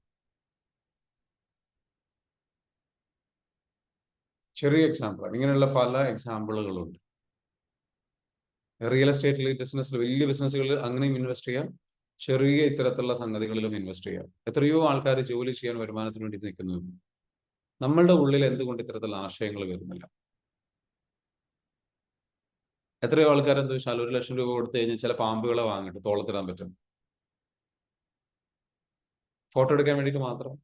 ഇങ്ങനെയുള്ള പല എക്സാമ്പിളുകളുണ്ട്. റിയൽ എസ്റ്റേറ്റിൽ, ബിസിനസ്സിൽ, വലിയ ബിസിനസ്സുകളിൽ അങ്ങനെയും ഇൻവെസ്റ്റ് ചെയ്യാം, ചെറിയ ഇത്തരത്തിലുള്ള സംഗതികളിലും ഇൻവെസ്റ്റ് ചെയ്യാം. എത്രയോ ആൾക്കാർ ജോലി ചെയ്യാൻ വരുമാനത്തിന് വേണ്ടി നിൽക്കുന്നു. നമ്മളുടെ ഉള്ളിൽ എന്തുകൊണ്ട് ഇത്തരത്തിലുള്ള ആശയങ്ങൾ വരുന്നില്ല? എത്രയോ ആൾക്കാർ എന്താ വെച്ചാൽ 1 ലക്ഷം രൂപ കൊടുത്തു കഴിഞ്ഞാൽ ചില പാമ്പുകളെ വാങ്ങിട്ട് തോളത്തിടാൻ പറ്റും, ഫോട്ടോ എടുക്കാൻ വേണ്ടിയിട്ട് മാത്രം.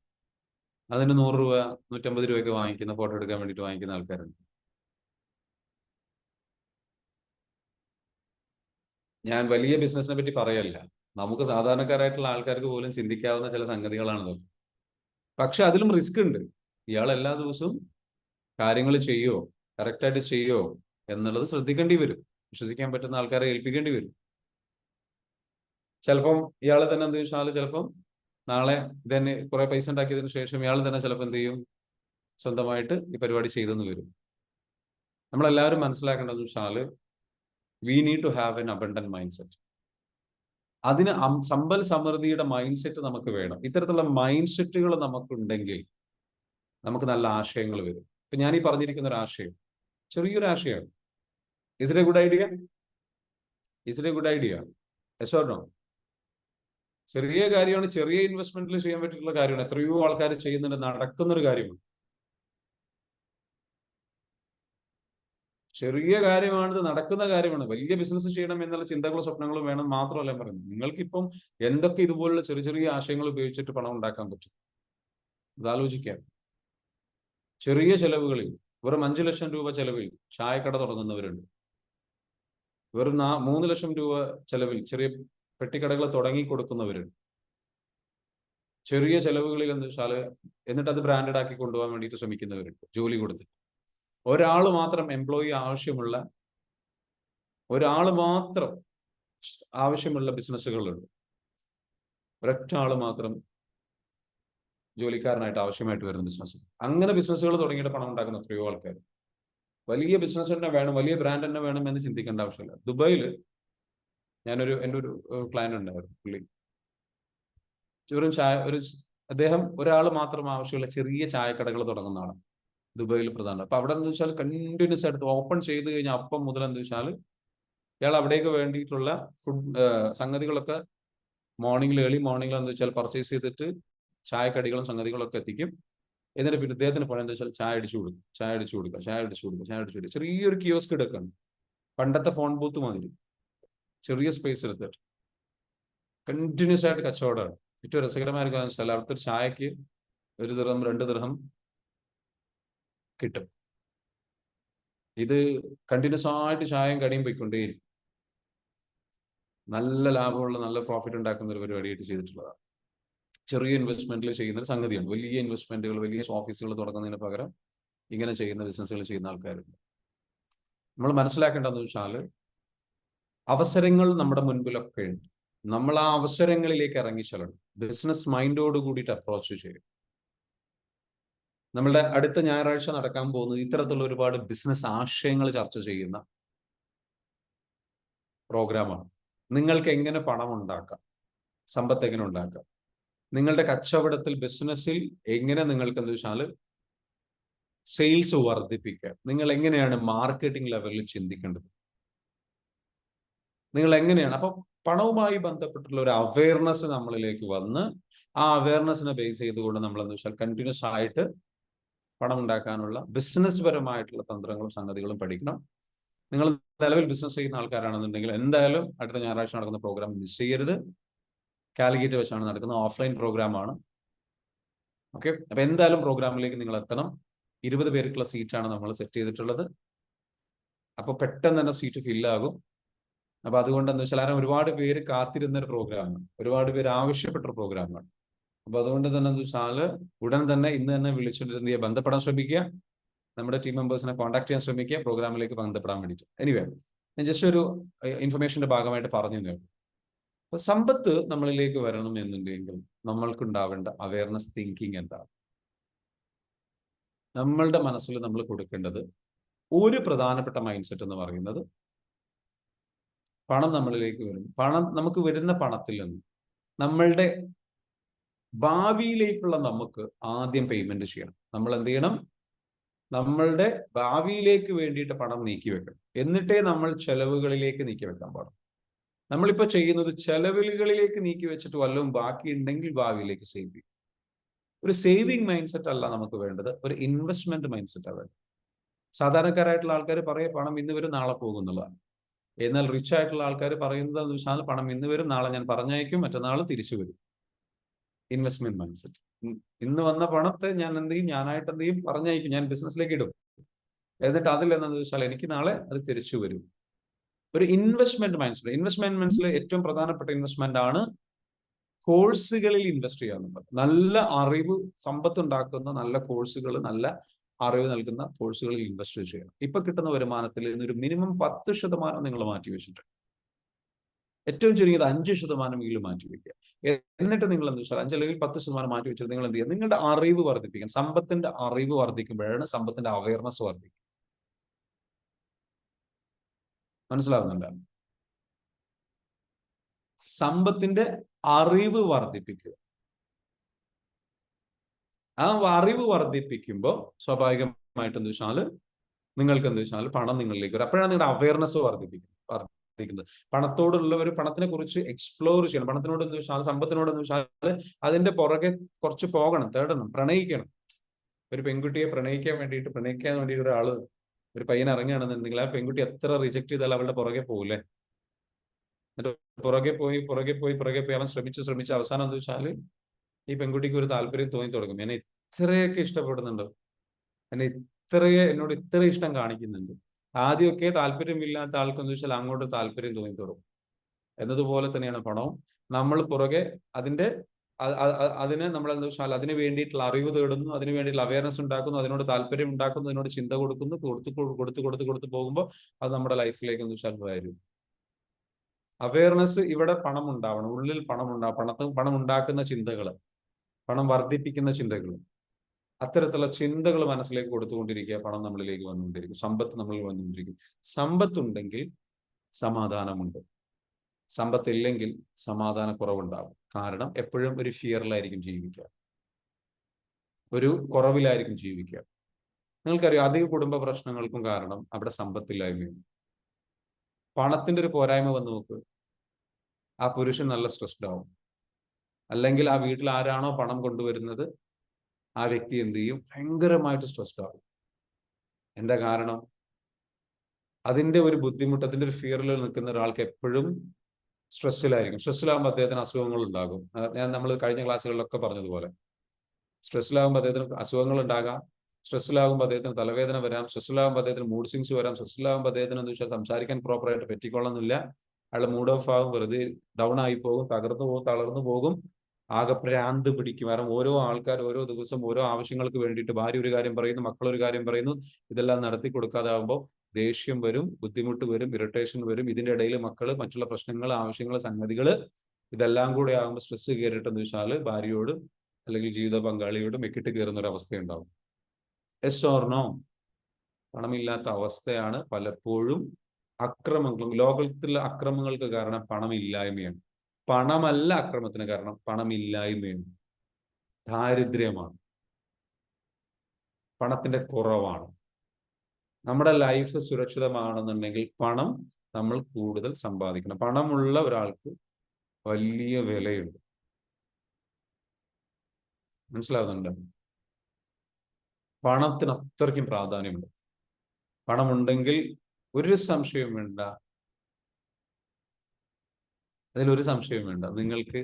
അതിന് 100 രൂപ 150 രൂപയൊക്കെ വാങ്ങിക്കുന്ന, ഫോട്ടോ എടുക്കാൻ വേണ്ടിയിട്ട് വാങ്ങിക്കുന്ന ആൾക്കാരുണ്ട്. ഞാൻ വലിയ ബിസിനസിനെ പറ്റി പറയല്ല, നമുക്ക് സാധാരണക്കാരായിട്ടുള്ള ആൾക്കാർക്ക് പോലും ചിന്തിക്കാവുന്ന ചില സംഗതികളാണ് ഇതൊക്കെ. പക്ഷെ അതിലും റിസ്ക് ഉണ്ട്. ഇയാൾ എല്ലാ ദിവസവും കാര്യങ്ങൾ ചെയ്യോ, കറക്റ്റായിട്ട് ചെയ്യോ എന്നുള്ളത് ശ്രദ്ധിക്കേണ്ടി വരും. വിശ്വസിക്കാൻ പറ്റുന്ന ആൾക്കാരെ ഏൽപ്പിക്കേണ്ടി വരും. ചിലപ്പം ഇയാൾ തന്നെ എന്ത് വെച്ചാൽ ചിലപ്പം നാളെ തന്നെ കുറെ പൈസ ഉണ്ടാക്കിയതിനു ശേഷം ഇയാൾ തന്നെ ചിലപ്പോൾ എന്ത് ചെയ്യും, സ്വന്തമായിട്ട് ഈ പരിപാടി ചെയ്തെന്ന് വരും. നമ്മളെല്ലാവരും മനസ്സിലാക്കേണ്ടത് വെച്ചാൽ we need to have an abundant mindset. അതിന് സമ്പൽ സമൃദ്ധിയുടെ മൈൻഡ് സെറ്റ് നമുക്ക് വേണം. ഇത്തരത്തിലുള്ള മൈൻഡ് സെറ്റുകൾ നമുക്കുണ്ടെങ്കിൽ നമുക്ക് നല്ല ആശയങ്ങൾ വരും. ഇപ്പൊ ഞാൻ ഈ പറഞ്ഞിരിക്കുന്ന ഒരു ആശയം ചെറിയൊരു ആശയമാണ്. Is it a good idea? Yes or no? ചെറിയ കാര്യമാണ്, ചെറിയ ഇൻവെസ്റ്റ്മെന്റിൽ ചെയ്യാൻ പറ്റിയിട്ടുള്ള കാര്യമാണ്. എത്രയോ ആൾക്കാർ ചെയ്യുന്നുണ്ട്, നടക്കുന്നൊരു കാര്യമാണ്. ചെറിയ കാര്യമാണ്, നടക്കുന്ന കാര്യമാണ്. വലിയ ബിസിനസ് ചെയ്യണം എന്നുള്ള ചിന്തകളും സ്വപ്നങ്ങളും വേണം മാത്രമല്ല പറയുന്നത്. നിങ്ങൾക്കിപ്പം എന്തൊക്കെ ഇതുപോലുള്ള ചെറിയ ചെറിയ ആശയങ്ങൾ ഉപയോഗിച്ചിട്ട് പണം ഉണ്ടാക്കാൻ പറ്റും, അതാലോചിക്കാം. ചെറിയ ചെലവുകളിൽ, വെറും 5 ലക്ഷം രൂപ ചെലവിൽ ചായക്കട തുടങ്ങുന്നവരുണ്ട്. വെറും 3 ലക്ഷം രൂപ ചെലവിൽ ചെറിയ പെട്ടിക്കടകൾ തുടങ്ങി കൊടുക്കുന്നവരുണ്ട്. ചെറിയ ചെലവുകളിൽ എന്താ വെച്ചാൽ എന്നിട്ട് അത് ബ്രാൻഡഡ് ആക്കി കൊണ്ടുപോകാൻ വേണ്ടിയിട്ട് ശ്രമിക്കുന്നവരുണ്ട്, ജോലി കൊടുത്ത്. ഒരാൾ മാത്രം എംപ്ലോയി ആവശ്യമുള്ള ബിസിനസ്സുകളുണ്ട്. ഒരൊറ്റ ആൾ മാത്രം ജോലിക്കാരനായിട്ട് ആവശ്യമായിട്ട് വരുന്ന ബിസിനസ്. അങ്ങനെ ബിസിനസ്സുകൾ തുടങ്ങിയിട്ട് പണം ഉണ്ടാക്കുന്ന എത്രയോ ആൾക്കാർ. വലിയ ബിസിനസ് തന്നെ വേണം, വലിയ ബ്രാൻഡ് തന്നെ വേണം എന്ന് ചിന്തിക്കേണ്ട ആവശ്യമില്ല. ദുബായിൽ എൻ്റെ ഒരു ക്ലയന്റ് ഉണ്ടായിരുന്നു. പുള്ളി വെറും ചായ അദ്ദേഹം ഒരാൾ മാത്രം ആവശ്യമുള്ള ചെറിയ ചായക്കടകൾ തുടങ്ങുന്ന ആളാണ്. ദുബായിൽ പ്രധാനം. അപ്പൊ അവിടെ എന്ന് വെച്ചാൽ കണ്ടിന്യൂസ് ആയിട്ട് ഓപ്പൺ ചെയ്ത് കഴിഞ്ഞാൽ അപ്പം മുതൽ എന്ന് വെച്ചാൽ ഇയാൾ അവിടേക്ക് വേണ്ടിയിട്ടുള്ള സംഗതികളൊക്കെ ഏർലി മോർണിംഗിൽ എന്ന് വെച്ചാൽ പർച്ചേസ് ചെയ്തിട്ട് ചായക്കടികളും സംഗതികളൊക്കെ എത്തിക്കും. എന്നിട്ട് പിന്നെ ഇദ്ദേഹത്തിന് പണി എന്താ വെച്ചാൽ ചായ അടിച്ചു കൊടുക്കുക. ചെറിയൊരു കിയോസ്ക് എടുക്കാണ്, പണ്ടത്തെ ഫോൺ ബൂത്ത് മാതിരി ചെറിയ സ്പേസ് എടുത്തിട്ട് കണ്ടിന്യൂസ് ആയിട്ട് കച്ചവടമാണ്. ഏറ്റവും രസകരമായ ഒരു കാര്യം വെച്ചാൽ അവിടുത്തെ ഒരു ചായക്ക് 1 ദിർഹം 2 ദിർഹം കിട്ടും. ഇത് കണ്ടിന്യൂസ് ആയിട്ട് ചായയും കടിയും പോയിക്കൊണ്ടേയിരിക്കും. നല്ല ലാഭമുള്ള, നല്ല പ്രോഫിറ്റ് ഉണ്ടാക്കുന്ന ഒരു പരിപാടിയായിട്ട് ചെയ്തിട്ടുള്ളതാണ്. ചെറിയ ഇൻവെസ്റ്റ്മെന്റിൽ ചെയ്യുന്ന ഒരു സംഗതിയാണ്. വലിയ ഇൻവെസ്റ്റ്മെന്റുകൾ, വലിയ ഓഫീസുകൾ തുടങ്ങുന്നതിന് പകരം ഇങ്ങനെ ചെയ്യുന്ന ബിസിനസ്സുകൾ ചെയ്യുന്ന ആൾക്കാരുണ്ട്. നമ്മൾ മനസ്സിലാക്കേണ്ടതെന്ന് വെച്ചാൽ അവസരങ്ങൾ നമ്മുടെ മുൻപിലൊക്കെ ഉണ്ട്. നമ്മൾ ആ അവസരങ്ങളിലേക്ക് ഇറങ്ങിച്ചെല്ലണം. ബിസിനസ് മൈൻഡോട് കൂടിയിട്ട് അപ്രോച്ച് ചെയ്യും. നമ്മളുടെ അടുത്ത ഞായറാഴ്ച നടക്കാൻ പോകുന്നത് ഇത്തരത്തിലുള്ള ഒരുപാട് ബിസിനസ് ആശയങ്ങൾ ചർച്ച ചെയ്യുന്ന പ്രോഗ്രാമാണ്. നിങ്ങൾക്ക് എങ്ങനെ പണം ഉണ്ടാക്കാം, സമ്പത്ത് എങ്ങനെ ഉണ്ടാക്കാം, നിങ്ങളുടെ കച്ചവടത്തിൽ, ബിസിനസ്സിൽ എങ്ങനെ നിങ്ങൾക്ക് എന്താ വെച്ചാൽ സെയിൽസ് വർദ്ധിപ്പിക്കുക, നിങ്ങൾ എങ്ങനെയാണ് മാർക്കറ്റിംഗ് ലെവലിൽ ചിന്തിക്കേണ്ടത്, നിങ്ങൾ എങ്ങനെയാണ്. അപ്പൊ പണവുമായി ബന്ധപ്പെട്ടുള്ള ഒരു അവയർനെസ് നമ്മളിലേക്ക് വന്ന് ആ അവയർനെസ്സിനെ ബേസ് ചെയ്തുകൊണ്ട് നമ്മൾ എന്താ വെച്ചാൽ കണ്ടിന്യൂസ് ആയിട്ട് പണം ഉണ്ടാക്കാനുള്ള ബിസിനസ് പരമായിട്ടുള്ള തന്ത്രങ്ങളും സംഗതികളും പഠിക്കണം. നിങ്ങൾ നിലവിൽ ബിസിനസ് ചെയ്യുന്ന ആൾക്കാരാണെന്നുണ്ടെങ്കിൽ എന്തായാലും അടുത്ത ഞായറാഴ്ച നടക്കുന്ന പ്രോഗ്രാം മിസ് ചെയ്യരുത്. കാലിക്കറ്റ് വെച്ചാണ് നടക്കുന്ന ഓഫ്ലൈൻ പ്രോഗ്രാമാണ്. ഓക്കെ, അപ്പൊ എന്തായാലും പ്രോഗ്രാമിലേക്ക് നിങ്ങൾ എത്തണം. 20 പേർക്കുള്ള സീറ്റാണ് നമ്മൾ സെറ്റ് ചെയ്തിട്ടുള്ളത്. അപ്പൊ പെട്ടെന്ന് തന്നെ സീറ്റ് ഫില്ലാകും. അപ്പൊ അതുകൊണ്ട് എന്താ വെച്ചാൽ ഒരുപാട് പേര് കാത്തിരുന്ന ഒരു പ്രോഗ്രാമാണ്, ഒരുപാട് പേര് ആവശ്യപ്പെട്ട ഒരു പ്രോഗ്രാമാണ്. അപ്പൊ അതുകൊണ്ട് തന്നെ എന്താ വെച്ചാൽ ഉടൻ തന്നെ ഇന്ന് തന്നെ വിളിച്ചിട്ട് ബന്ധപ്പെടാൻ ശ്രമിക്കുക. നമ്മുടെ ടീം മെമ്പേഴ്സിനെ കോൺടാക്ട് ചെയ്യാൻ ശ്രമിക്കുക, പ്രോഗ്രാമിലേക്ക് ബന്ധപ്പെടാൻ വേണ്ടിയിട്ട്. എനിവേ, ഞാൻ ജസ്റ്റ് ഒരു ഇൻഫർമേഷന്റെ ഭാഗമായിട്ട് പറഞ്ഞു തന്നു. അപ്പൊ സമ്പത്ത് നമ്മളിലേക്ക് വരണം എന്നുണ്ടെങ്കിൽ നമ്മൾക്കുണ്ടാവേണ്ട അവയർനെസ് തിങ്കിങ് എന്താണ്? നമ്മളുടെ മനസ്സിൽ നമ്മൾ കൊടുക്കേണ്ടത് ഒരു പ്രധാനപ്പെട്ട മൈൻഡ് സെറ്റ് എന്ന് പറയുന്നത്, പണം നമ്മളിലേക്ക് വരും. പണം നമുക്ക് വരുന്ന പണത്തിൽ നിന്ന് നമ്മളുടെ ഭാവിയിലേക്കുള്ള നമുക്ക് ആദ്യം പേയ്മെന്റ് ചെയ്യണം. നമ്മൾ എന്ത് ചെയ്യണം? നമ്മളുടെ ഭാവിയിലേക്ക് വേണ്ടിയിട്ട് പണം നീക്കി വെക്കണം. എന്നിട്ടേ നമ്മൾ ചെലവുകളിലേക്ക് നീക്കി വെക്കാൻ പാടും. നമ്മളിപ്പോ ചെയ്യുന്നത് ചെലവുകളിലേക്ക് നീക്കി വെച്ചിട്ട് വല്ലതും ബാക്കി ഉണ്ടെങ്കിൽ ഭാവിയിലേക്ക് സേവ് ചെയ്യും. ഒരു സേവിങ് മൈൻഡ് സെറ്റ് അല്ല നമുക്ക് വേണ്ടത്, ഒരു ഇൻവെസ്റ്റ്മെന്റ് മൈൻഡ് സെറ്റ് ആണ് വേണ്ടത്. സാധാരണക്കാരായിട്ടുള്ള ആൾക്കാർ പറയും പണം ഇന്ന് വരും നാളെ പോകും എന്നുള്ളതാണ്. എന്നാൽ റിച്ച് ആയിട്ടുള്ള ആൾക്കാർ പറയുന്നത് എന്ന് വെച്ചാൽ പണം ഇന്ന് വരും, നാളെ ഞാൻ പറഞ്ഞയക്കും, മറ്റന്നാൾ തിരിച്ചു വരും. Investment mind set. ഇന്ന് വന്ന പണത്തെ ഞാൻ എന്ത് ചെയ്യും? ഞാനായിട്ട് എന്ത് ചെയ്യും? പറഞ്ഞയക്കും, ഞാൻ ബിസിനസ്സിലേക്ക് ഇടും. എന്നിട്ട് അതിൽ എന്താണെന്ന് വെച്ചാൽ എനിക്ക് നാളെ അത് തിരിച്ചു വരും. ഒരു ഇൻവെസ്റ്റ്മെന്റ് മൈൻഡ് സെറ്റ്. ഇൻവെസ്റ്റ്മെന്റ് മൈൻഡ്സിൽ ഏറ്റവും പ്രധാനപ്പെട്ട ഇൻവെസ്റ്റ്മെന്റ് ആണ് കോഴ്സുകളിൽ ഇൻവെസ്റ്റ് ചെയ്യുക എന്നുള്ളത്. നല്ല അറിവ്, സമ്പത്ത് ഉണ്ടാക്കുന്ന നല്ല കോഴ്സുകൾ, നല്ല അറിവ് നൽകുന്ന കോഴ്സുകളിൽ ഇൻവെസ്റ്റ് ചെയ്യണം. ഇപ്പൊ കിട്ടുന്ന വരുമാനത്തിൽ നിന്നൊരു മിനിമം 10% നിങ്ങൾ മാറ്റി വെച്ചിട്ട്, ഏറ്റവും ചുരുങ്ങിയത് 5% മാറ്റി വെക്കുക. എന്നിട്ട് നിങ്ങൾ എന്താ വെച്ചാൽ 5 അല്ലെങ്കിൽ 10% മാറ്റി വെച്ചിട്ട് നിങ്ങൾ എന്ത് ചെയ്യുക? നിങ്ങളുടെ അറിവ് വർദ്ധിപ്പിക്കാൻ. സമ്പത്തിന്റെ അറിവ് വർദ്ധിക്കുമ്പോഴാണ് സമ്പത്തിന്റെ അവയർനെസ് വർദ്ധിക്കുക. മനസ്സിലാവുന്നുണ്ടോ? സമ്പത്തിന്റെ അറിവ് വർദ്ധിപ്പിക്കുക. ആ അറിവ് വർദ്ധിപ്പിക്കുമ്പോൾ സ്വാഭാവികമായിട്ട് എന്താ വെച്ചാൽ നിങ്ങൾക്ക് എന്താ വെച്ചാൽ പണം നിങ്ങളിലേക്ക് വരും. അപ്പോഴാണ് നിങ്ങളുടെ അവയർനെസ് വർദ്ധിക്കുന്നത്. പണത്തോടുള്ള ഒരു, പണത്തിനെ കുറിച്ച് എക്സ്പ്ലോർ ചെയ്യണം. പണത്തിനോട് എന്ന് വെച്ചാൽ, സമ്പത്തിനോട് എന്ന് വെച്ചാൽ അതിന്റെ പുറകെ കുറച്ച് പോകണം, തേടണം, പ്രണയിക്കണം. ഒരു പെൺകുട്ടിയെ പ്രണയിക്കാൻ വേണ്ടിയിട്ട് ഒരാള്, ഒരു പയ്യൻ ഇറങ്ങുകയാണെന്നുണ്ടെങ്കിൽ ആ പെൺകുട്ടി എത്ര റിജക്ട് ചെയ്താൽ അവളുടെ പുറകെ പോകില്ലേ? എന്നിട്ട് പുറകെ പോയി അവൻ ശ്രമിച്ച് അവസാനം എന്താ വെച്ചാല് ഈ പെൺകുട്ടിക്ക് ഒരു താല്പര്യം തോന്നി തുടങ്ങും. എന്നെ ഇത്രയൊക്കെ ഇഷ്ടപ്പെടുന്നുണ്ടോ, എന്നോട് ഇത്ര ഇഷ്ടം കാണിക്കുന്നുണ്ട്. ആദ്യമൊക്കെ താല്പര്യമില്ലാത്ത ആൾക്കെന്ന് വെച്ചാൽ അങ്ങോട്ട് താല്പര്യം തോന്നി തുടങ്ങും. എന്നതുപോലെ തന്നെയാണ് പണവും. നമ്മൾ പുറകെ അതിനെ നമ്മൾ എന്താ വെച്ചാൽ അതിന് വേണ്ടിയിട്ടുള്ള അറിവ് തേടുന്നു, അതിന് വേണ്ടിയിട്ടുള്ള അവയർനെസ് ഉണ്ടാക്കുന്നു, അതിനോട് താല്പര്യം ഉണ്ടാക്കുന്നു, അതിനോട് ചിന്ത കൊടുക്കുന്നു, കൊടുത്ത് പോകുമ്പോൾ അത് നമ്മുടെ ലൈഫിലേക്ക് എന്ന് വെച്ചാൽ വരും. അവയർനെസ് ഇവിടെ പണം ഉണ്ടാവണം, ഉള്ളിൽ പണം ഉണ്ടാക്കുന്ന ചിന്തകൾ, പണം വർദ്ധിപ്പിക്കുന്ന ചിന്തകൾ, അത്തരത്തിലുള്ള ചിന്തകൾ മനസ്സിലേക്ക് കൊടുത്തുകൊണ്ടിരിക്കുക. പണം നമ്മളിലേക്ക് വന്നുകൊണ്ടിരിക്കും, സമ്പത്ത് നമ്മളിൽ വന്നുകൊണ്ടിരിക്കും. സമ്പത്തുണ്ടെങ്കിൽ സമാധാനമുണ്ട്. സമ്പത്തില്ലെങ്കിൽ സമാധാനക്കുറവുണ്ടാകും. കാരണം എപ്പോഴും ഒരു ഫിയറിലായിരിക്കും ജീവിക്കുക, ഒരു കുറവിലായിരിക്കും ജീവിക്കുക. നിങ്ങൾക്കറിയാം, അധിക കുടുംബ പ്രശ്നങ്ങൾക്കും കാരണം അവിടെ സമ്പത്തില്ലായ്മയാണ്. പണത്തിന്റെ ഒരു പോരായ്മ വന്ന് നോക്ക്, ആ പുരുഷൻ നല്ല സ്ട്രെസ്ഡ് ആവും. അല്ലെങ്കിൽ ആ വീട്ടിൽ ആരാണോ പണം കൊണ്ടുവരുന്നത് ആ വ്യക്തി എന്ത് ചെയ്യും? ഭയങ്കരമായിട്ട് സ്ട്രെസ്ഡ് ആവും. എന്താ കാരണം? അതിന്റെ ഒരു ബുദ്ധിമുട്ട്, അതിന്റെ ഒരു ഫിയറിൽ നിൽക്കുന്ന ഒരാൾക്ക് എപ്പോഴും സ്ട്രെസ്സിലായിരിക്കും. സ്ട്രെസ്സിലാകുമ്പോൾ അദ്ദേഹത്തിന് അസുഖങ്ങൾ ഉണ്ടാകും. നമ്മൾ കഴിഞ്ഞ ക്ലാസ്സുകളിലൊക്കെ പറഞ്ഞതുപോലെ സ്ട്രെസ്സിലാകുമ്പോൾ അദ്ദേഹത്തിന് അസുഖങ്ങൾ ഉണ്ടാകാം. സ്ട്രെസ്സിലാകുമ്പോൾ അദ്ദേഹത്തിന് തലവേദന വരാം. സ്ട്രെസ്സിലാകുമ്പോൾ അദ്ദേഹത്തിന് മൂഡ് സ്വിങ്സ് വരാം. സ്ട്രെസ്സിലാകുമ്പോൾ അദ്ദേഹത്തിന് എന്താ വെച്ചാൽ സംസാരിക്കാൻ പ്രോപ്പറായിട്ട് പറ്റിക്കൊള്ളുന്നില്ല. അയാൾ മൂഡ് ഓഫ് ആകും, വെറുതെ ഡൗൺ ആയി പോകും, തകർന്നു പോകും, തളർന്നു പോകും, ആകെ ഭ്രാന്ത് പിടിക്കും. കാരണം ഓരോ ആൾക്കാർ ഓരോ ദിവസം ഓരോ ആവശ്യങ്ങൾക്ക് വേണ്ടിയിട്ട് ഭാര്യ ഒരു കാര്യം പറയുന്നു, മക്കൾ ഒരു കാര്യം പറയുന്നു, ഇതെല്ലാം നടത്തി കൊടുക്കാതാവുമ്പോൾ ദേഷ്യം വരും, ബുദ്ധിമുട്ട് വരും, ഇറിറ്റേഷൻ വരും. ഇതിന്റെ ഇടയിൽ മക്കള്, മറ്റുള്ള പ്രശ്നങ്ങൾ, ആവശ്യങ്ങൾ, സംഗതികൾ, ഇതെല്ലാം കൂടെ ആകുമ്പോൾ സ്ട്രെസ് കയറിയിട്ടെന്ന് വെച്ചാൽ ഭാര്യയോട് അല്ലെങ്കിൽ ജീവിത പങ്കാളിയോട് മെക്കിട്ട് കയറുന്ന ഒരു അവസ്ഥയുണ്ടാവും. Yes or no? പണമില്ലാത്ത അവസ്ഥയാണ് പലപ്പോഴും അക്രമങ്ങളും, ലോകത്തിലെ അക്രമങ്ങൾക്ക് കാരണം പണമില്ലായ്മയാണ്. പണമല്ല അക്രമത്തിന് കാരണം, പണമില്ലായ്മയാണ്, ദാരിദ്ര്യമാണ്, പണത്തിന്റെ കുറവാണ്. നമ്മുടെ ലൈഫ് സുരക്ഷിതമാണെന്നുണ്ടെങ്കിൽ പണം നമ്മൾ കൂടുതൽ സമ്പാദിക്കണം. പണമുള്ള ഒരാൾക്ക് വലിയ വിലയുണ്ട്. മനസ്സിലാവുന്നുണ്ട്? പണത്തിന് അത്രയ്ക്കും പ്രാധാന്യമുണ്ട്. പണമുണ്ടെങ്കിൽ ഒരു സംശയവും വേണ്ട, അതിലൊരു സംശയവും വേണ്ട, നിങ്ങൾക്ക്